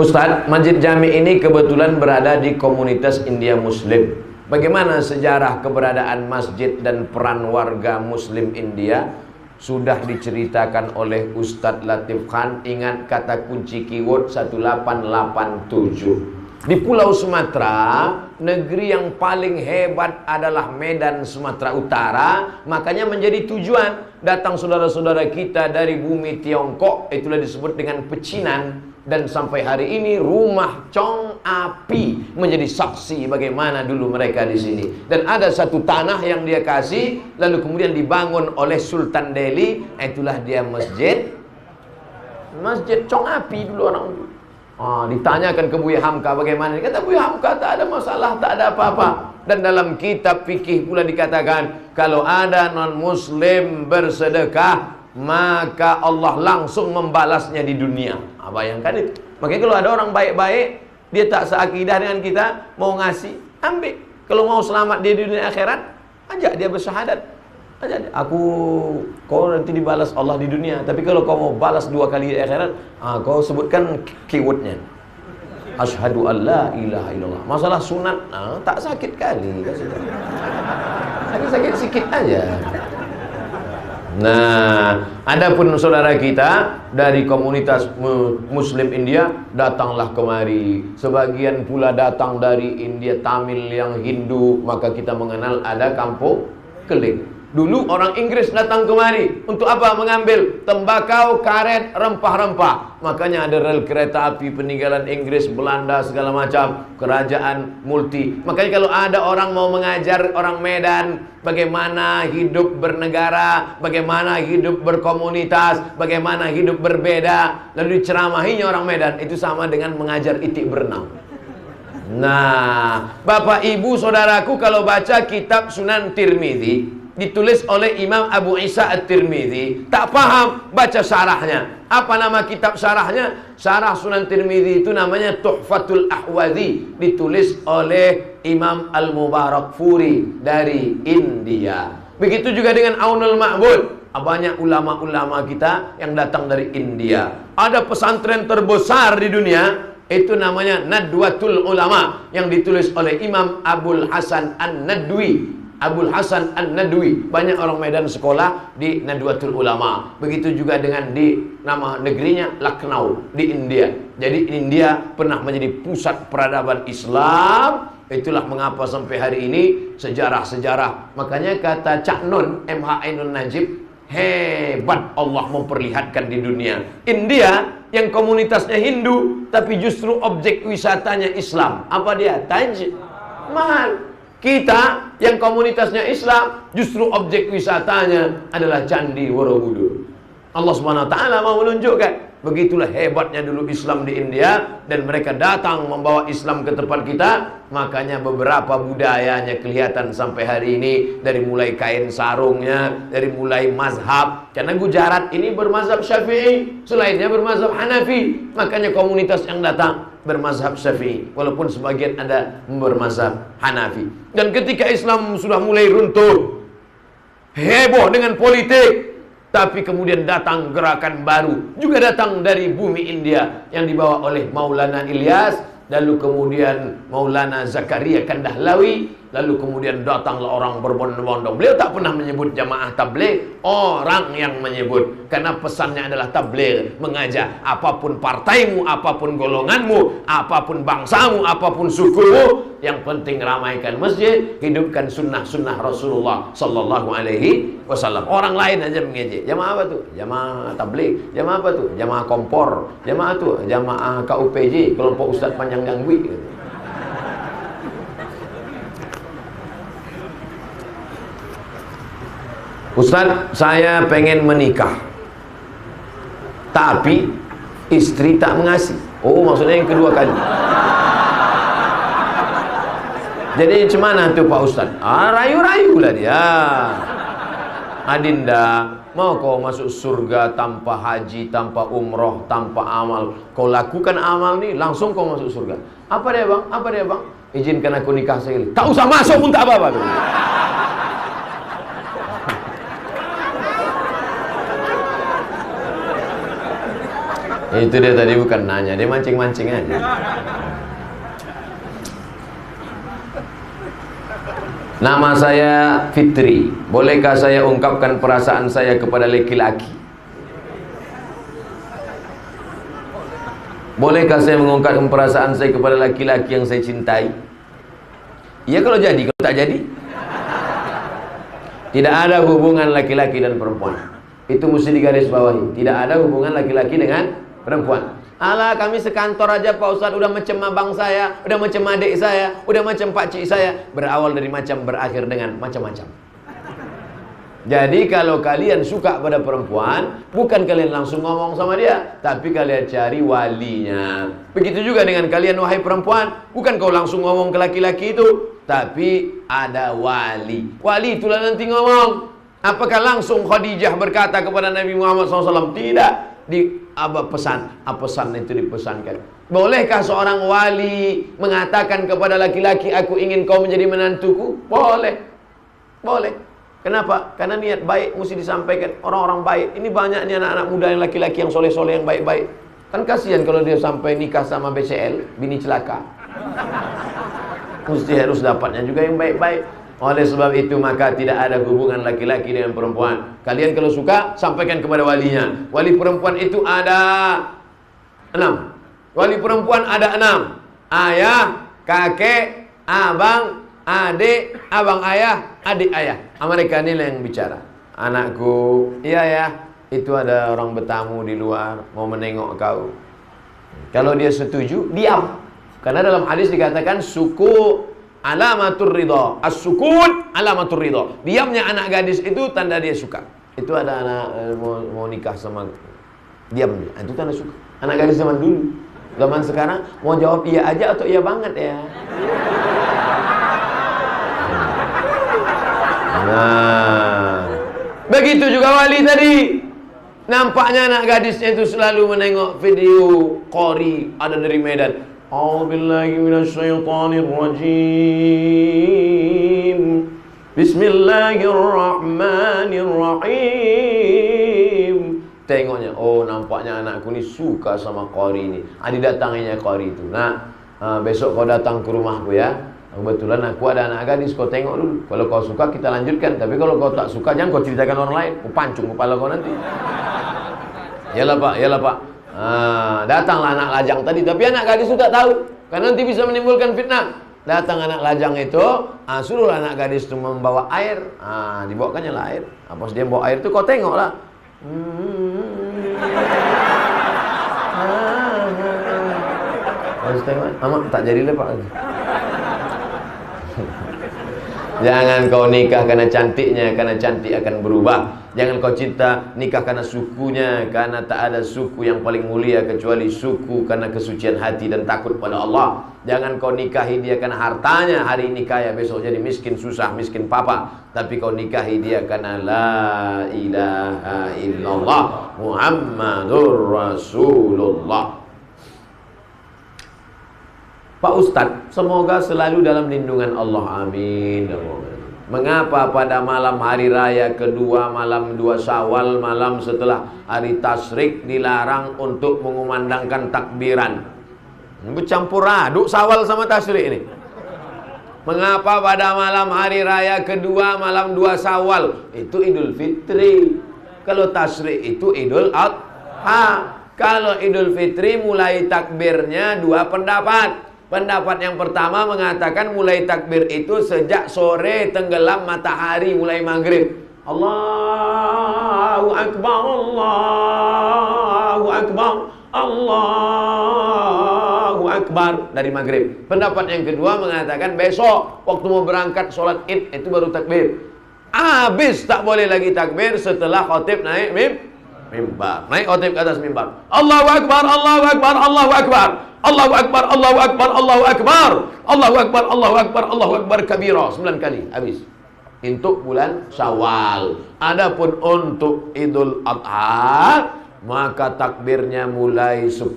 Ustaz, Masjid Jami ini kebetulan berada di komunitas India Muslim. Bagaimana sejarah keberadaan masjid dan peran warga Muslim India? Sudah diceritakan oleh Ustadz Latif Khan. Ingat kata kunci keyword 1887. Di Pulau Sumatera, negeri yang paling hebat adalah Medan, Sumatera Utara. Makanya menjadi tujuan datang saudara-saudara kita dari bumi Tiongkok. Itulah disebut dengan pecinan. Dan sampai hari ini rumah Chong Api menjadi saksi bagaimana dulu mereka di sini. Dan ada satu tanah yang dia kasih, lalu kemudian dibangun oleh Sultan Delhi. Itulah dia Masjid Chong Api dulu orang dulu. Ditanyakan ke Buya Hamka bagaimana. Dia kata Buya Hamka tak ada masalah, tak ada apa-apa. Dan dalam kitab fikih pula dikatakan, kalau ada non-muslim bersedekah, maka Allah langsung membalasnya di dunia. Bayangkan itu. Makanya kalau ada orang baik-baik, dia tak seakidah dengan kita, mau ngasih, ambil. Kalau mau selamat di dunia akhirat, ajak dia bersyahadat. Ajak dia. Kau nanti dibalas Allah di dunia, tapi kalau kau mau balas 2 kali di akhirat, kau sebutkan keywordnya. Asyhadu an la ilaha illallah. Masalah sunat, tak sakit kali. Sakit-sakit sikit aja. Nah, adapun saudara kita dari komunitas Muslim India, datanglah kemari. Sebagian pula datang dari India Tamil yang Hindu, maka kita mengenal ada kampung keling. Dulu orang Inggris datang kemari untuk apa? Mengambil tembakau, karet, rempah-rempah. Makanya ada rel kereta api peninggalan Inggris, Belanda, segala macam, kerajaan multi. Makanya kalau ada orang mau mengajar orang Medan bagaimana hidup bernegara, bagaimana hidup berkomunitas, bagaimana hidup berbeda, lalu diceramahinya orang Medan, itu sama dengan mengajar itik berenang. Nah, Bapak Ibu Saudaraku, kalau baca kitab Sunan Tirmidzi ditulis oleh Imam Abu Isa At-Tirmidzi, tak paham, baca syarahnya. Apa nama kitab syarahnya? Syarah Sunan Tirmidzi itu namanya Tuhfatul Ahwazi, ditulis oleh Imam Al-Mubarakfuri dari India. Begitu juga dengan Aunul Ma'bud. Banyak ulama-ulama kita yang datang dari India. Ada pesantren terbesar di dunia, itu namanya Nadwatul Ulama, yang ditulis oleh Imam Abul Hasan An-Nadwi. Abul Hasan An-Nadwi. Banyak orang Medan sekolah di Nadwatul Ulama. Begitu juga dengan di nama negerinya Lucknow di India. Jadi India pernah menjadi pusat peradaban Islam. Itulah mengapa sampai hari ini sejarah-sejarah. Makanya kata Cak Nun, MH Ainun Najib, hebat Allah memperlihatkan di dunia. India yang komunitasnya Hindu, tapi justru objek wisatanya Islam. Apa dia? Taj Mahal. Kita yang komunitasnya Islam, justru objek wisatanya adalah Candi Borobudur. Allah Subhanahu wa taala mau menunjukkan begitulah hebatnya dulu Islam di India, dan mereka datang membawa Islam ke tempat kita. Makanya beberapa budayanya kelihatan sampai hari ini, dari mulai kain sarungnya, dari mulai mazhab. Karena Gujarat ini bermazhab Syafi'i, selainnya bermazhab Hanafi. Makanya komunitas yang datang bermazhab Syafi'i, walaupun sebagian ada bermazhab Hanafi. Dan ketika Islam sudah mulai runtuh, heboh dengan politik, tapi kemudian datang gerakan baru, juga datang dari bumi India, yang dibawa oleh Maulana Ilyas, lalu kemudian Maulana Zakaria Kandahlawi, lalu kemudian datanglah orang berbondong-bondong. Beliau tak pernah menyebut jamaah tabligh, orang yang menyebut, karena pesannya adalah tabligh, mengajak apapun partaimu, apapun golonganmu, apapun bangsamu, apapun sukumu, yang penting ramaikan masjid, hidupkan sunnah-sunnah Rasulullah Sallallahu Alaihi Wasallam. Orang lain aja mengejek. Jamaah apa tuh? Jamaah tabligh. Jamaah apa tuh? Jamaah kompor. Jamaah tuh? Jamaah KUPJ, kelompok Ustadz Panjang Gangwi gitu. Ustadz, saya pengen menikah, tapi istri tak mengasih. Oh, maksudnya yang kedua kali. Jadi gimana tuh Pak Ustadz? Rayu-rayu lah dia. Adinda, mau kau masuk surga tanpa haji, tanpa umroh, tanpa amal? Kau lakukan amal nih, langsung kau masuk surga. Apa dia bang? Apa dia bang? Izinkan aku nikah sekali. Tak usah masuk pun tak apa-apa. Itu dia tadi bukan nanya, dia mancing-mancing aja. Nama saya Fitri. Bolehkah saya ungkapkan perasaan saya kepada laki-laki? Bolehkah saya mengungkapkan perasaan saya kepada laki-laki yang saya cintai? Iya kalau jadi, kalau tak jadi, tidak ada hubungan laki-laki dan perempuan. Itu mesti digarisbawahi. Tidak ada hubungan laki-laki dengan perempuan. Alah, kami sekantor aja Pak Ustadz, udah macam abang saya, udah macam adik saya, udah macam pakcik saya. Berawal dari macam, berakhir dengan macam-macam. Jadi kalau kalian suka pada perempuan, bukan kalian langsung ngomong sama dia, tapi kalian cari walinya. Begitu juga dengan kalian wahai perempuan, bukan kau langsung ngomong ke laki-laki itu, tapi ada wali. Wali itulah nanti ngomong. Apakah langsung Khadijah berkata kepada Nabi Muhammad SAW? Tidak. pesan itu dipesankan. Bolehkah seorang wali mengatakan kepada laki-laki, aku ingin kau menjadi menantuku? Boleh. Boleh. Kenapa? Karena niat baik mesti disampaikan. Orang-orang baik. Ini banyak nih anak-anak muda yang laki-laki yang soleh-soleh, yang baik-baik. Kan kasihan kalau dia sampai nikah sama BCL, bini celaka. Mesti harus dapatnya juga yang baik-baik. Oleh sebab itu maka tidak ada hubungan laki-laki dengan perempuan. Kalian kalau suka, sampaikan kepada walinya. Wali perempuan itu ada 6. Wali perempuan ada 6. Ayah, kakek, abang, adik, abang ayah, adik ayah. Mereka ini yang bicara. Anakku, iya ya, itu ada orang bertamu di luar, mau menengok kau. Kalau dia setuju, diam. Karena dalam hadis dikatakan suku alamatur ridha. As-sukun alamatur ridha. Diamnya anak gadis itu tanda dia suka. Itu ada anak mau nikah sama diam, itu tanda suka. Anak gadis zaman dulu. Zaman sekarang mau jawab iya aja atau iya banget ya. Nah, begitu juga wali tadi. Nampaknya anak gadisnya itu selalu menengok video qori ada dari Medan. A'udzubillahi minasyaitonirrajim. Bismillahirrahmanirrahim. Tengoknya, oh nampaknya anakku ini suka sama qori ini. Didatanginya qori itu. Nah, besok kau datang ke rumahku ya. Kebetulan aku ada anak gadis, kau tengok dulu. Kalau kau suka kita lanjutkan. Tapi kalau kau tak suka jangan kau ceritakan orang lain. Kau pancung kepala kau nanti. Yalah pak, yalah pak. Datanglah anak lajang tadi, tapi anak gadis itu tak tahu, karena nanti bisa menimbulkan fitnah. Datang anak lajang itu, suruh anak gadis itu membawa air, dibawakannya lah air. Pas dia bawa air itu kau tengoklah. Harus tengok, amak tak jadi lepak lagi. Jangan kau nikah karena cantiknya, karena cantik akan berubah. Jangan kau cinta nikah karena sukunya, karena tak ada suku yang paling mulia kecuali suku karena kesucian hati dan takut pada Allah. Jangan kau nikahi dia karena hartanya, hari ini kaya, besok jadi miskin, susah, miskin papa. Tapi kau nikahi dia karena la ilaha illallah Muhammadur Rasulullah. Pak Ustadz, semoga selalu dalam lindungan Allah, amin. Mengapa pada malam hari raya kedua, malam 2 Syawal, malam setelah hari tasyrik dilarang untuk mengumandangkan takbiran? Bercampur aduk Syawal sama tasyrik ini. Mengapa pada malam hari raya kedua, malam 2 Syawal itu Idul Fitri? Kalau tasyrik itu Idul Adha. Kalau Idul Fitri mulai takbirnya 2 pendapat. Pendapat yang pertama mengatakan mulai takbir itu sejak sore tenggelam matahari, mulai maghrib. Allahu Akbar, Allahu Akbar, Allahu Akbar, dari maghrib. Pendapat yang kedua mengatakan besok waktu mau berangkat sholat id itu baru takbir. Habis tak boleh lagi takbir setelah khatib naik mimbar. Naik khatib ke atas mimbar. Allahu Akbar, Allahu Akbar, Allahu Akbar. Allahu Akbar, Allahu Akbar, Allahu Akbar. Allahu Akbar, Allahu Akbar, Allahu Akbar kabira. 9 kali habis. Untuk bulan Syawal. Adapun untuk Idul Adha, maka takbirnya mulai 10,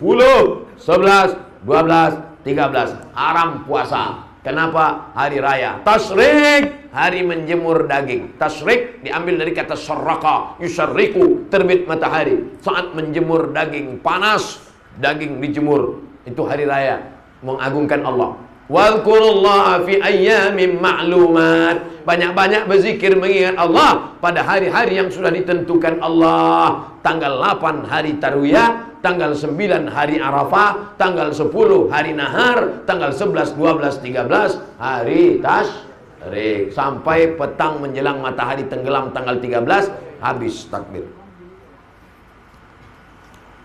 11, 12, 13. Haram puasa. Kenapa? Hari raya tasyrik, hari menjemur daging. Tasyrik diambil dari kata syarraqa, yusyarriku, terbit matahari. Saat menjemur daging panas, daging dijemur. Itu hari raya mengagungkan Allah. Wadhkurullaha fi ayyamin ma'lumat. Banyak-banyak berzikir mengingat Allah pada hari-hari yang sudah ditentukan Allah. Tanggal 8 hari Tarwiyah, tanggal 9 hari Arafah, tanggal 10 hari Nahar, tanggal 11, 12, 13 hari Tasyrik. Sampai petang menjelang matahari tenggelam tanggal 13 habis takbir.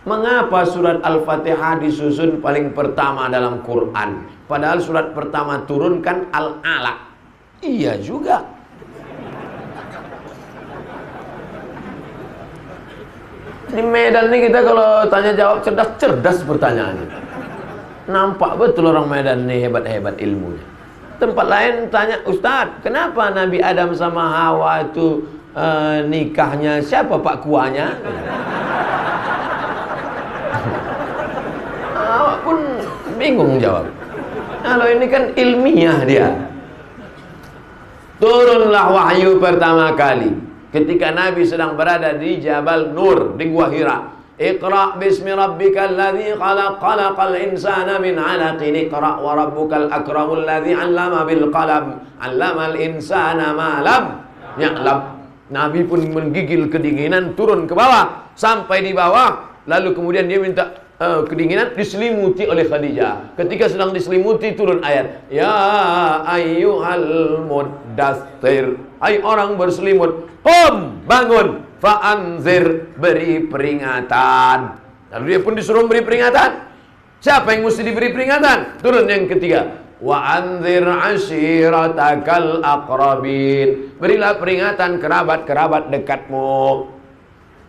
Mengapa surat Al-Fatihah disusun paling pertama dalam Quran? Padahal surat pertama turunkan Al-Alaq. Iya juga. Di Medan ini kita kalau tanya jawab cerdas-cerdas pertanyaannya. Nampak betul orang Medan ini hebat-hebat ilmunya. Tempat lain tanya, Ustadz, kenapa Nabi Adam sama Hawa itu nikahnya siapa pak kuahnya? Bingung jawab. Kalau ini kan ilmiah dia. Turunlah wahyu pertama kali ketika Nabi sedang berada di Jabal Nur di Gua Hira. Iqra bismi rabbikal ladzi khalaq, khalaqal insana min 'alaqin, iqra wa rabbukal akramul ladzi 'allama bil qalam, 'allamal insana ma lam ya'lam. Nabi pun menggigil kedinginan, turun ke bawah sampai di bawah, lalu kemudian dia minta kedinginan, diselimuti oleh Khadijah. Ketika sedang diselimuti, turun ayat, ya ayyuhal muddatsir, hai orang berselimut, qum, bangun, fa'anzir, beri peringatan. Lalu dia pun disuruh beri peringatan. Siapa yang mesti diberi peringatan? Turun yang ketiga, wa anzir ashiratakal aqrabin, berilah peringatan kerabat-kerabat dekatmu.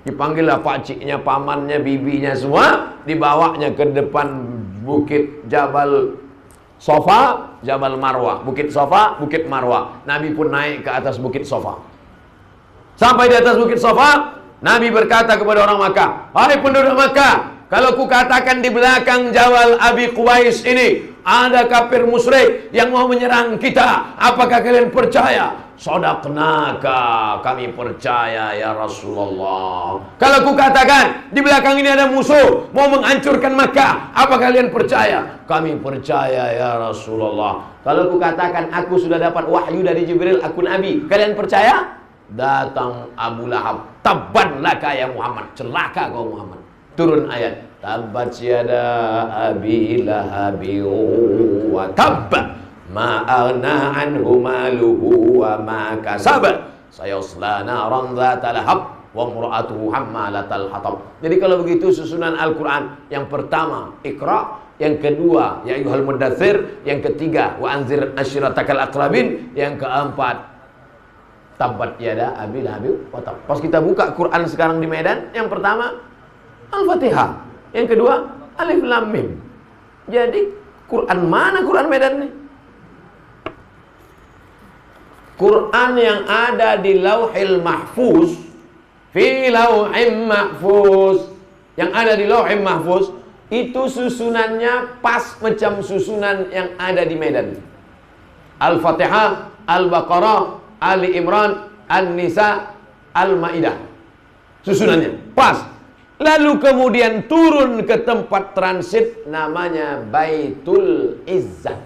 Dipanggillah pakciknya, pamannya, bibinya semua, dibawanya ke depan bukit Jabal Sofa, Jabal Marwah, bukit Sofa, bukit Marwah. Nabi pun naik ke atas bukit Sofa. Sampai di atas bukit Sofa, Nabi berkata kepada orang Makkah, hai penduduk Makkah, kalau ku katakan di belakang Jabal Abi Quwais ini ada kafir musyrik yang mau menyerang kita, apakah kalian percaya? Sadaqnaka, kami percaya ya Rasulullah. Kalau ku katakan di belakang ini ada musuh mau menghancurkan Makkah, apa kalian percaya? Kami percaya ya Rasulullah. Kalau ku katakan aku sudah dapat wahyu dari Jibril, aku Nabi, kalian percaya? Datang Abu Lahab, tabban laka ya Muhammad, celaka kau Muhammad. Turun ayat, tabbat yada abi lahabi wa tabba ma aghna anhu maluhu wa ma kasaba sayasla naran dzata lahab wa imra'atuhu hammalatal hatab. Jadi kalau begitu susunan Al-Qur'an, yang pertama Iqra, yang kedua ya ayyuhal muddatsir, yang ketiga wa anzir ashiratakal aqrabin, yang keempat tabbat yada abi lahabi wa tab. Pas kita buka Quran sekarang di Medan, yang pertama Al-Fatihah, yang kedua Alif Lam Mim. Jadi Quran mana Quran Medan nih? Quran yang ada di Lauhil Mahfuz, fi Lauhim Mahfuz, yang ada di Lauhil Mahfuz itu susunannya pas macam susunan yang ada di Medan. Al-Fatihah, Al-Baqarah, Ali Imran, An-Nisa, Al-Maidah. Susunannya pas. Lalu kemudian turun ke tempat transit namanya Baitul Izzah.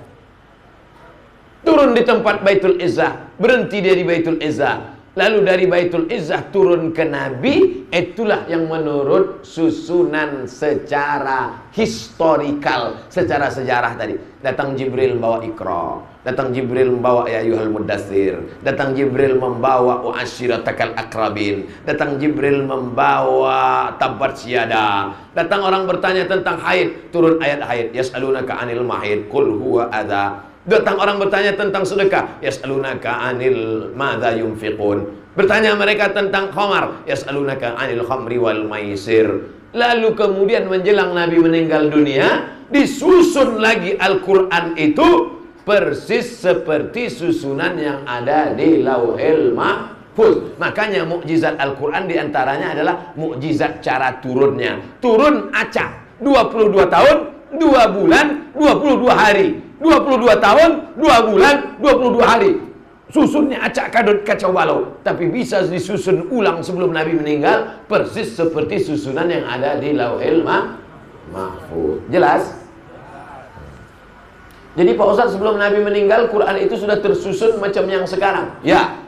Turun di tempat Baitul Izzah, berhenti dia di Baitul Izzah. Lalu dari Baitul Izzah turun ke Nabi. Itulah yang menurut susunan secara historikal, secara sejarah tadi. Datang Jibril membawa Iqra, datang Jibril membawa ya ayyuhal muddatsir, datang Jibril membawa wa ashiratakal aqrabin, datang Jibril membawa tabbat syada. Datang orang bertanya tentang haid, turun ayat haid, yas'alunaka 'anil mahid qul huwa adza. Datang orang bertanya tentang sedekah, yas'alunaka 'anil madza yunfiqun. Bertanya mereka tentang khamar, yas'alunaka 'anil khamri wal maisir. Lalu kemudian menjelang Nabi meninggal dunia, disusun lagi Al-Quran itu persis seperti susunan yang ada di Lauhil Mahfuz. Makanya mukjizat Al-Quran diantaranya adalah mukjizat cara turunnya. Turun acak 22 tahun, 2 bulan, 22 hari. 22 tahun, 2 bulan, 22 hari. Susunnya acak kadut kacau balau, tapi bisa disusun ulang sebelum Nabi meninggal, persis seperti susunan yang ada di Lauhil Mahfuz. Jelas? Jadi Pak Ustadz, sebelum Nabi meninggal Quran itu sudah tersusun macam yang sekarang? Ya,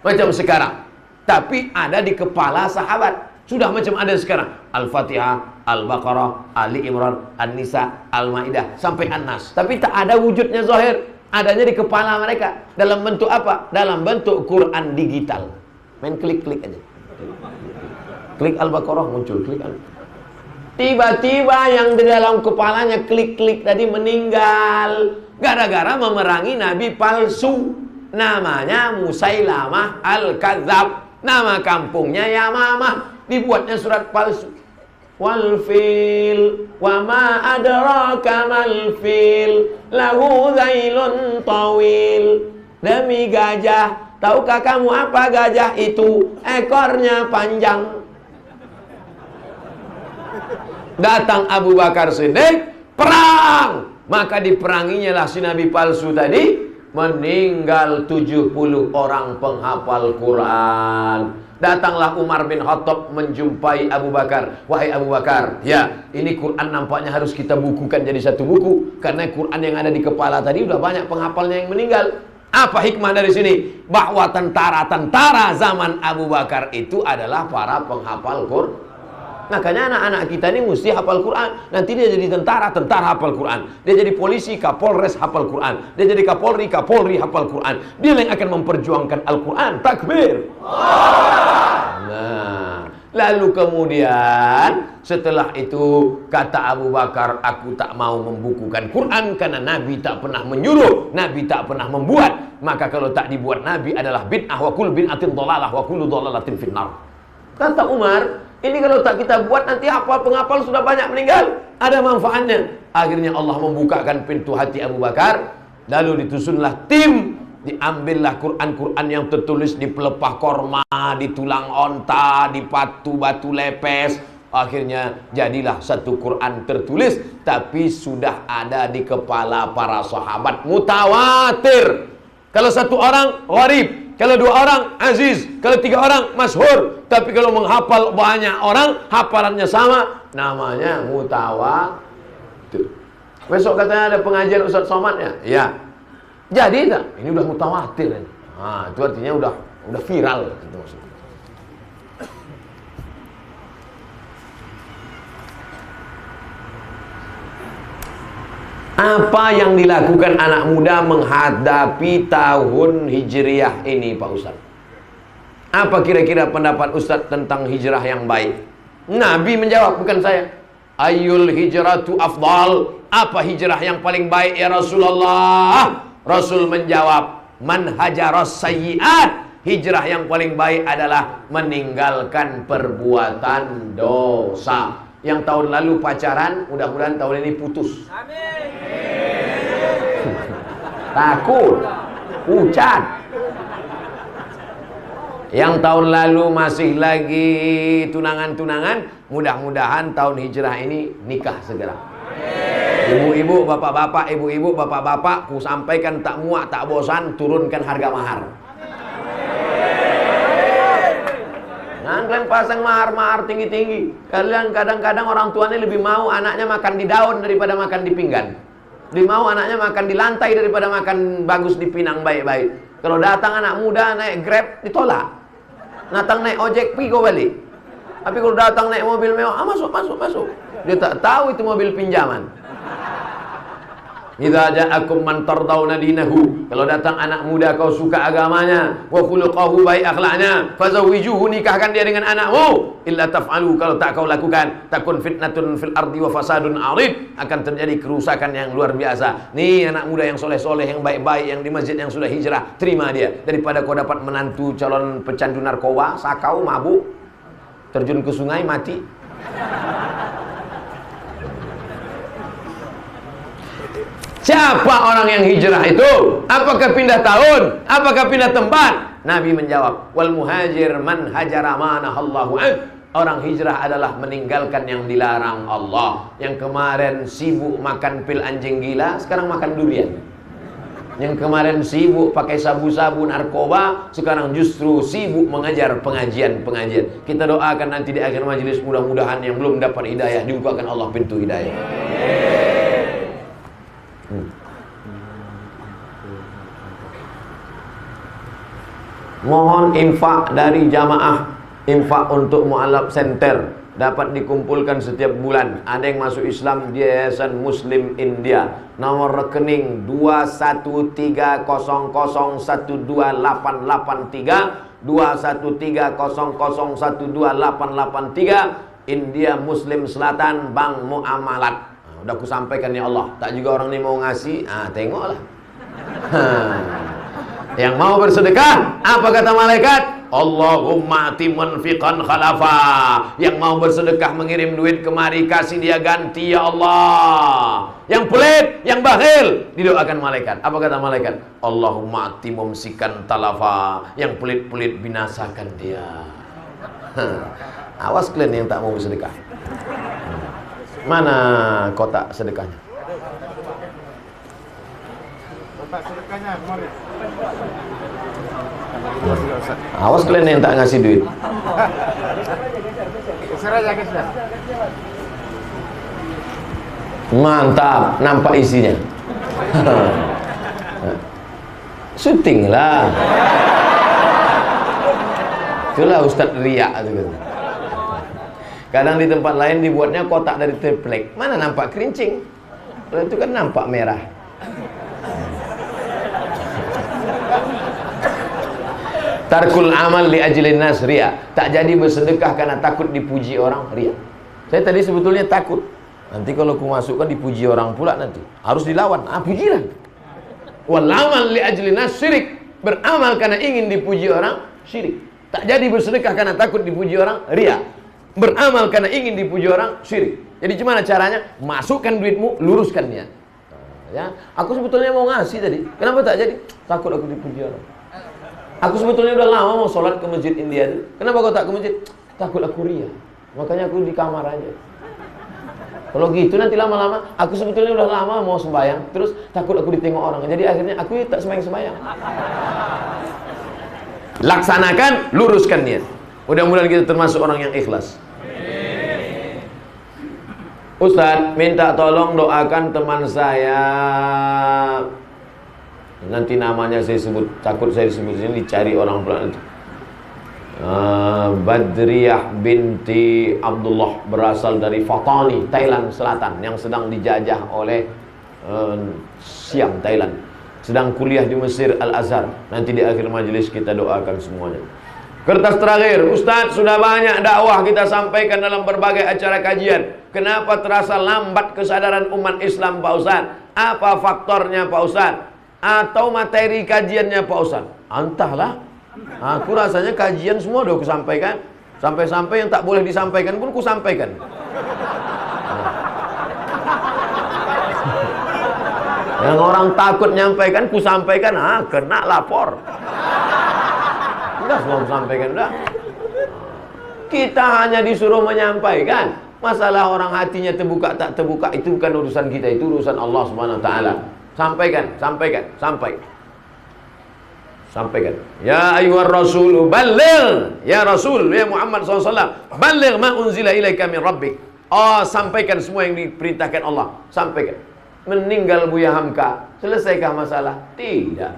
macam sekarang. Tapi ada di kepala sahabat, sudah macam ada sekarang. Al-Fatihah, Al-Baqarah, Ali Imran, An-Nisa, Al-Maidah sampai An-Nas. Tapi tak ada wujudnya zahir. Adanya di kepala mereka. Dalam bentuk apa? Dalam bentuk Quran digital. Main klik-klik aja. Klik Al-Baqarah muncul, klik tiba-tiba yang di dalam kepalanya klik-klik tadi meninggal. Gara-gara memerangi Nabi palsu. Namanya Musailamah Al-Kadzab. Nama kampungnya Yamamah. Dibuatnya surat palsu. Wal fil wa ma adraka mal fil lahu zailun tawil. Demi gajah, tahukah kamu apa gajah itu? Ekornya panjang. Datang Abu Bakar Siddiq, perang. Maka diperanginya lah si nabi palsu tadi. Meninggal 70 orang penghafal Quran. Datanglah Umar bin Khattab menjumpai Abu Bakar. Wahai Abu Bakar, ya, ini Quran nampaknya harus kita bukukan jadi satu buku. Karena Quran yang ada di kepala tadi udah banyak penghafalnya yang meninggal. Apa hikmah dari sini? Bahwa tentara-tentara zaman Abu Bakar itu adalah para penghafal Quran. Makanya anak-anak kita ini mesti hafal Quran. Nanti dia jadi tentara, tentara hafal Quran. Dia jadi polisi, kapolres hafal Quran. Dia jadi kapolri, kapolri hafal Quran. Dia yang akan memperjuangkan Al-Quran. Takbir. Nah, lalu kemudian setelah itu kata Abu Bakar, aku tak mau membukukan Quran karena Nabi tak pernah menyuruh, Nabi tak pernah membuat. Maka kalau tak dibuat Nabi adalah bid'ah, wa kullu bid'atin dhalalah wa kullu dhalalatin finnar. Kata Umar, ini kalau tak kita buat nanti hafal penghafal sudah banyak meninggal. Ada manfaatnya. Akhirnya Allah membukakan pintu hati Abu Bakar. Lalu ditusunlah tim. Diambillah Quran-Quran yang tertulis di pelepah korma, di tulang onta, di batu lepes. Akhirnya jadilah satu Quran tertulis. Tapi sudah ada di kepala para sahabat. Mutawatir. Kalau satu orang gharib, kalau dua orang aziz, kalau tiga orang masyhur. Tapi kalau menghafal banyak orang, hafalannya sama, namanya mutawatir. Besok katanya ada pengajian Ustaz Somad ya? Ya. Jadi tak? Ini udah mutawatir. Nah, itu artinya udah viral gitu maksudnya. Apa yang dilakukan anak muda menghadapi tahun Hijriah ini, Pak Ustaz? Apa kira-kira pendapat Ustaz tentang hijrah yang baik? Nabi menjawab, bukan saya. Ayyul hijratu afdal? Apa hijrah yang paling baik ya Rasulullah? Rasul menjawab, man hajaras sayyi'at. Hijrah yang paling baik adalah meninggalkan perbuatan dosa. Yang tahun lalu pacaran, mudah-mudahan tahun ini putus. Amin. Takut, hujan. Yang tahun lalu masih lagi tunangan-tunangan, mudah-mudahan tahun hijrah ini nikah segera. Ibu-ibu, bapak-bapak, ibu-ibu, bapak-bapak, ku sampaikan tak muak, tak bosan, turunkan harga mahar. Jangan kalian pasang mahar-mahar tinggi-tinggi. Kalian kadang-kadang orang tuanya lebih mau anaknya makan di daun daripada makan di pinggan. Lebih mau anaknya makan di lantai daripada makan bagus di pinang baik-baik. Kalau datang anak muda naik Grab, ditolak. Datang naik ojek, pergi kau balik. Tapi kalau datang naik mobil mewah, masuk. Dia tak tahu itu mobil pinjaman. Idza ja'akum man tardawna dinahu. Kalau datang anak muda kau suka agamanya, wa khuluquhu baik akhlaknya, fazawwijuhu, nikahkan dia dengan anakmu. Illa taf'alu, kalau tak kau lakukan, takun fitnatun fil ardi wa fasadun 'arid, akan terjadi kerusakan yang luar biasa. Nih anak muda yang soleh-soleh, yang baik-baik, yang di masjid, yang sudah hijrah, terima dia. Daripada kau dapat menantu calon pecandu narkoba, sakau, mabuk, terjun ke sungai, mati. Siapa orang yang hijrah itu? Apakah pindah tahun? Apakah pindah tempat? Nabi menjawab, wal muhajir man hajara manahallahu an. Orang hijrah adalah meninggalkan yang dilarang Allah. Yang kemarin sibuk makan pil anjing gila, sekarang makan durian. Yang kemarin sibuk pakai sabu-sabu narkoba, sekarang justru sibuk mengajar pengajian-pengajian. Kita doakan nanti di akhir majelis, mudah-mudahan yang belum dapat hidayah dibukakan Allah pintu hidayah. Mohon infak dari jamaah, infak untuk mu'alaf center dapat dikumpulkan setiap bulan. Ada yang masuk Islam di Yayasan Muslim India. Nomor rekening 21300128883, 21300128883, India Muslim Selatan, Bank Muamalat. Udah aku sampaikan ya Allah. Tak juga orang ini mau ngasih, tengoklah. Yang mau bersedekah, apa kata malaikat? Allahumma ati munfiqan khalafa. Yang mau bersedekah mengirim duit kemari, kasih dia ganti ya Allah. Yang pelit, yang bakhil, didoakan malaikat. Apa kata malaikat? Allahumma ati mumsikan talafa. Yang pelit-pelit binasakan dia. Awas kalian yang tak mau bersedekah. Mana kotak sedekahnya? Pak, sedekahnya kemarin. Awas kalian yang tak ngasih duit. Geser aja, geser. Mantap, nampak isinya. Syuting lah. Itulah Ustadz Ria itu. Kadang di tempat lain dibuatnya kotak dari triplek. Mana nampak kerincing? Itu kan nampak merah. Tarkul amal li ajlin nas ria. Tak jadi bersedekah karena takut dipuji orang, ria. Saya tadi sebetulnya takut. Nanti kalau aku masukkan dipuji orang pula nanti. Harus dilawan. Pujilah. Wal amal li ajlin nas syirik. Beramal karena ingin dipuji orang, syirik. Tak jadi bersedekah karena takut dipuji orang, ria. Beramal karena ingin dipuji orang, syirik. Jadi gimana caranya? Masukkan duitmu, luruskan niat. Ya, aku sebetulnya mau ngasih tadi. Kenapa tak jadi? Takut aku dipuji orang. Aku sebetulnya udah lama mau sholat ke masjid India itu. Kenapa kau tak ke masjid? Takut aku ria. Makanya aku di kamar aja. Kalau gitu nanti lama-lama, aku sebetulnya udah lama mau sembahyang, terus takut aku ditengok orang. Jadi akhirnya aku tak sembahyang. Laksanakan, luruskan niat. Mudah-mudahan kita termasuk orang yang ikhlas. Ustadz, minta tolong doakan teman saya. Nanti namanya saya sebut, takut saya disebut sini dicari orang pula nanti. Badriyah binti Abdullah, berasal dari Fatani, Thailand Selatan, yang sedang dijajah oleh Siam, Thailand. Sedang kuliah di Mesir Al-Azhar. Nanti di akhir majelis kita doakan semuanya. Kertas terakhir, Ustadz, sudah banyak dakwah kita sampaikan dalam berbagai acara kajian. Kenapa terasa lambat kesadaran umat Islam, Pak Ustadz? Apa faktornya, Pak Ustadz? Atau materi kajiannya, Pak Ustadz? Entahlah. Aku rasanya kajian semua udah aku sampaikan. Sampai-sampai yang tak boleh disampaikan pun aku sampaikan. Yang orang takut nyampaikan, ku sampaikan. Kena lapor. Udah semua aku sampaikan, udah. Kita hanya disuruh menyampaikan. Masalah orang hatinya terbuka tak terbuka itu bukan urusan kita, itu urusan Allah Subhanahu wa taala. Sampaikan. Sampaikan. Ya ayyuhar rasul balligh. Ya Rasul, ya Muhammad SAW, balligh ma unzila ilaika min rabbik. Sampaikan semua yang diperintahkan Allah. Sampaikan. Meninggal Buya Hamka, selesaikah masalah? Tidak.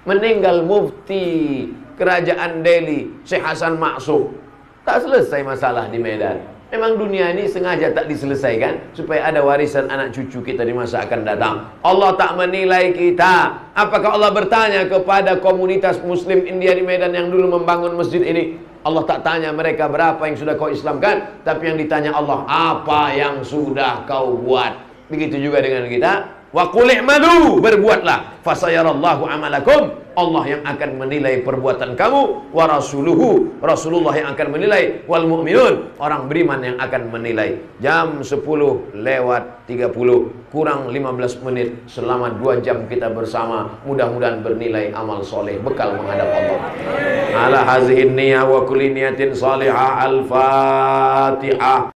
Meninggal mufti kerajaan Delhi, Syekh Hasan Maksum, tak selesai masalah di Medan. Memang dunia ini sengaja tak diselesaikan supaya ada warisan anak cucu kita di masa akan datang. Allah tak menilai kita. Apakah Allah bertanya kepada komunitas muslim India di Medan yang dulu membangun masjid ini? Allah tak tanya mereka berapa yang sudah kau islamkan, tapi yang ditanya Allah, apa yang sudah kau buat. Begitu juga dengan kita. Wa qul i'malu, berbuatlah, fasayarallahu amalakum. Allah yang akan menilai perbuatan kamu, wa rasuluhu, Rasulullah yang akan menilai, wal mu'minun, orang beriman yang akan menilai. Jam 10:30 kurang 15 menit. Selama 2 jam kita bersama, mudah-mudahan bernilai amal soleh, bekal menghadap Allah. Ala hazihin niyah wa kulli niyatin salihah. Al-Fatihah.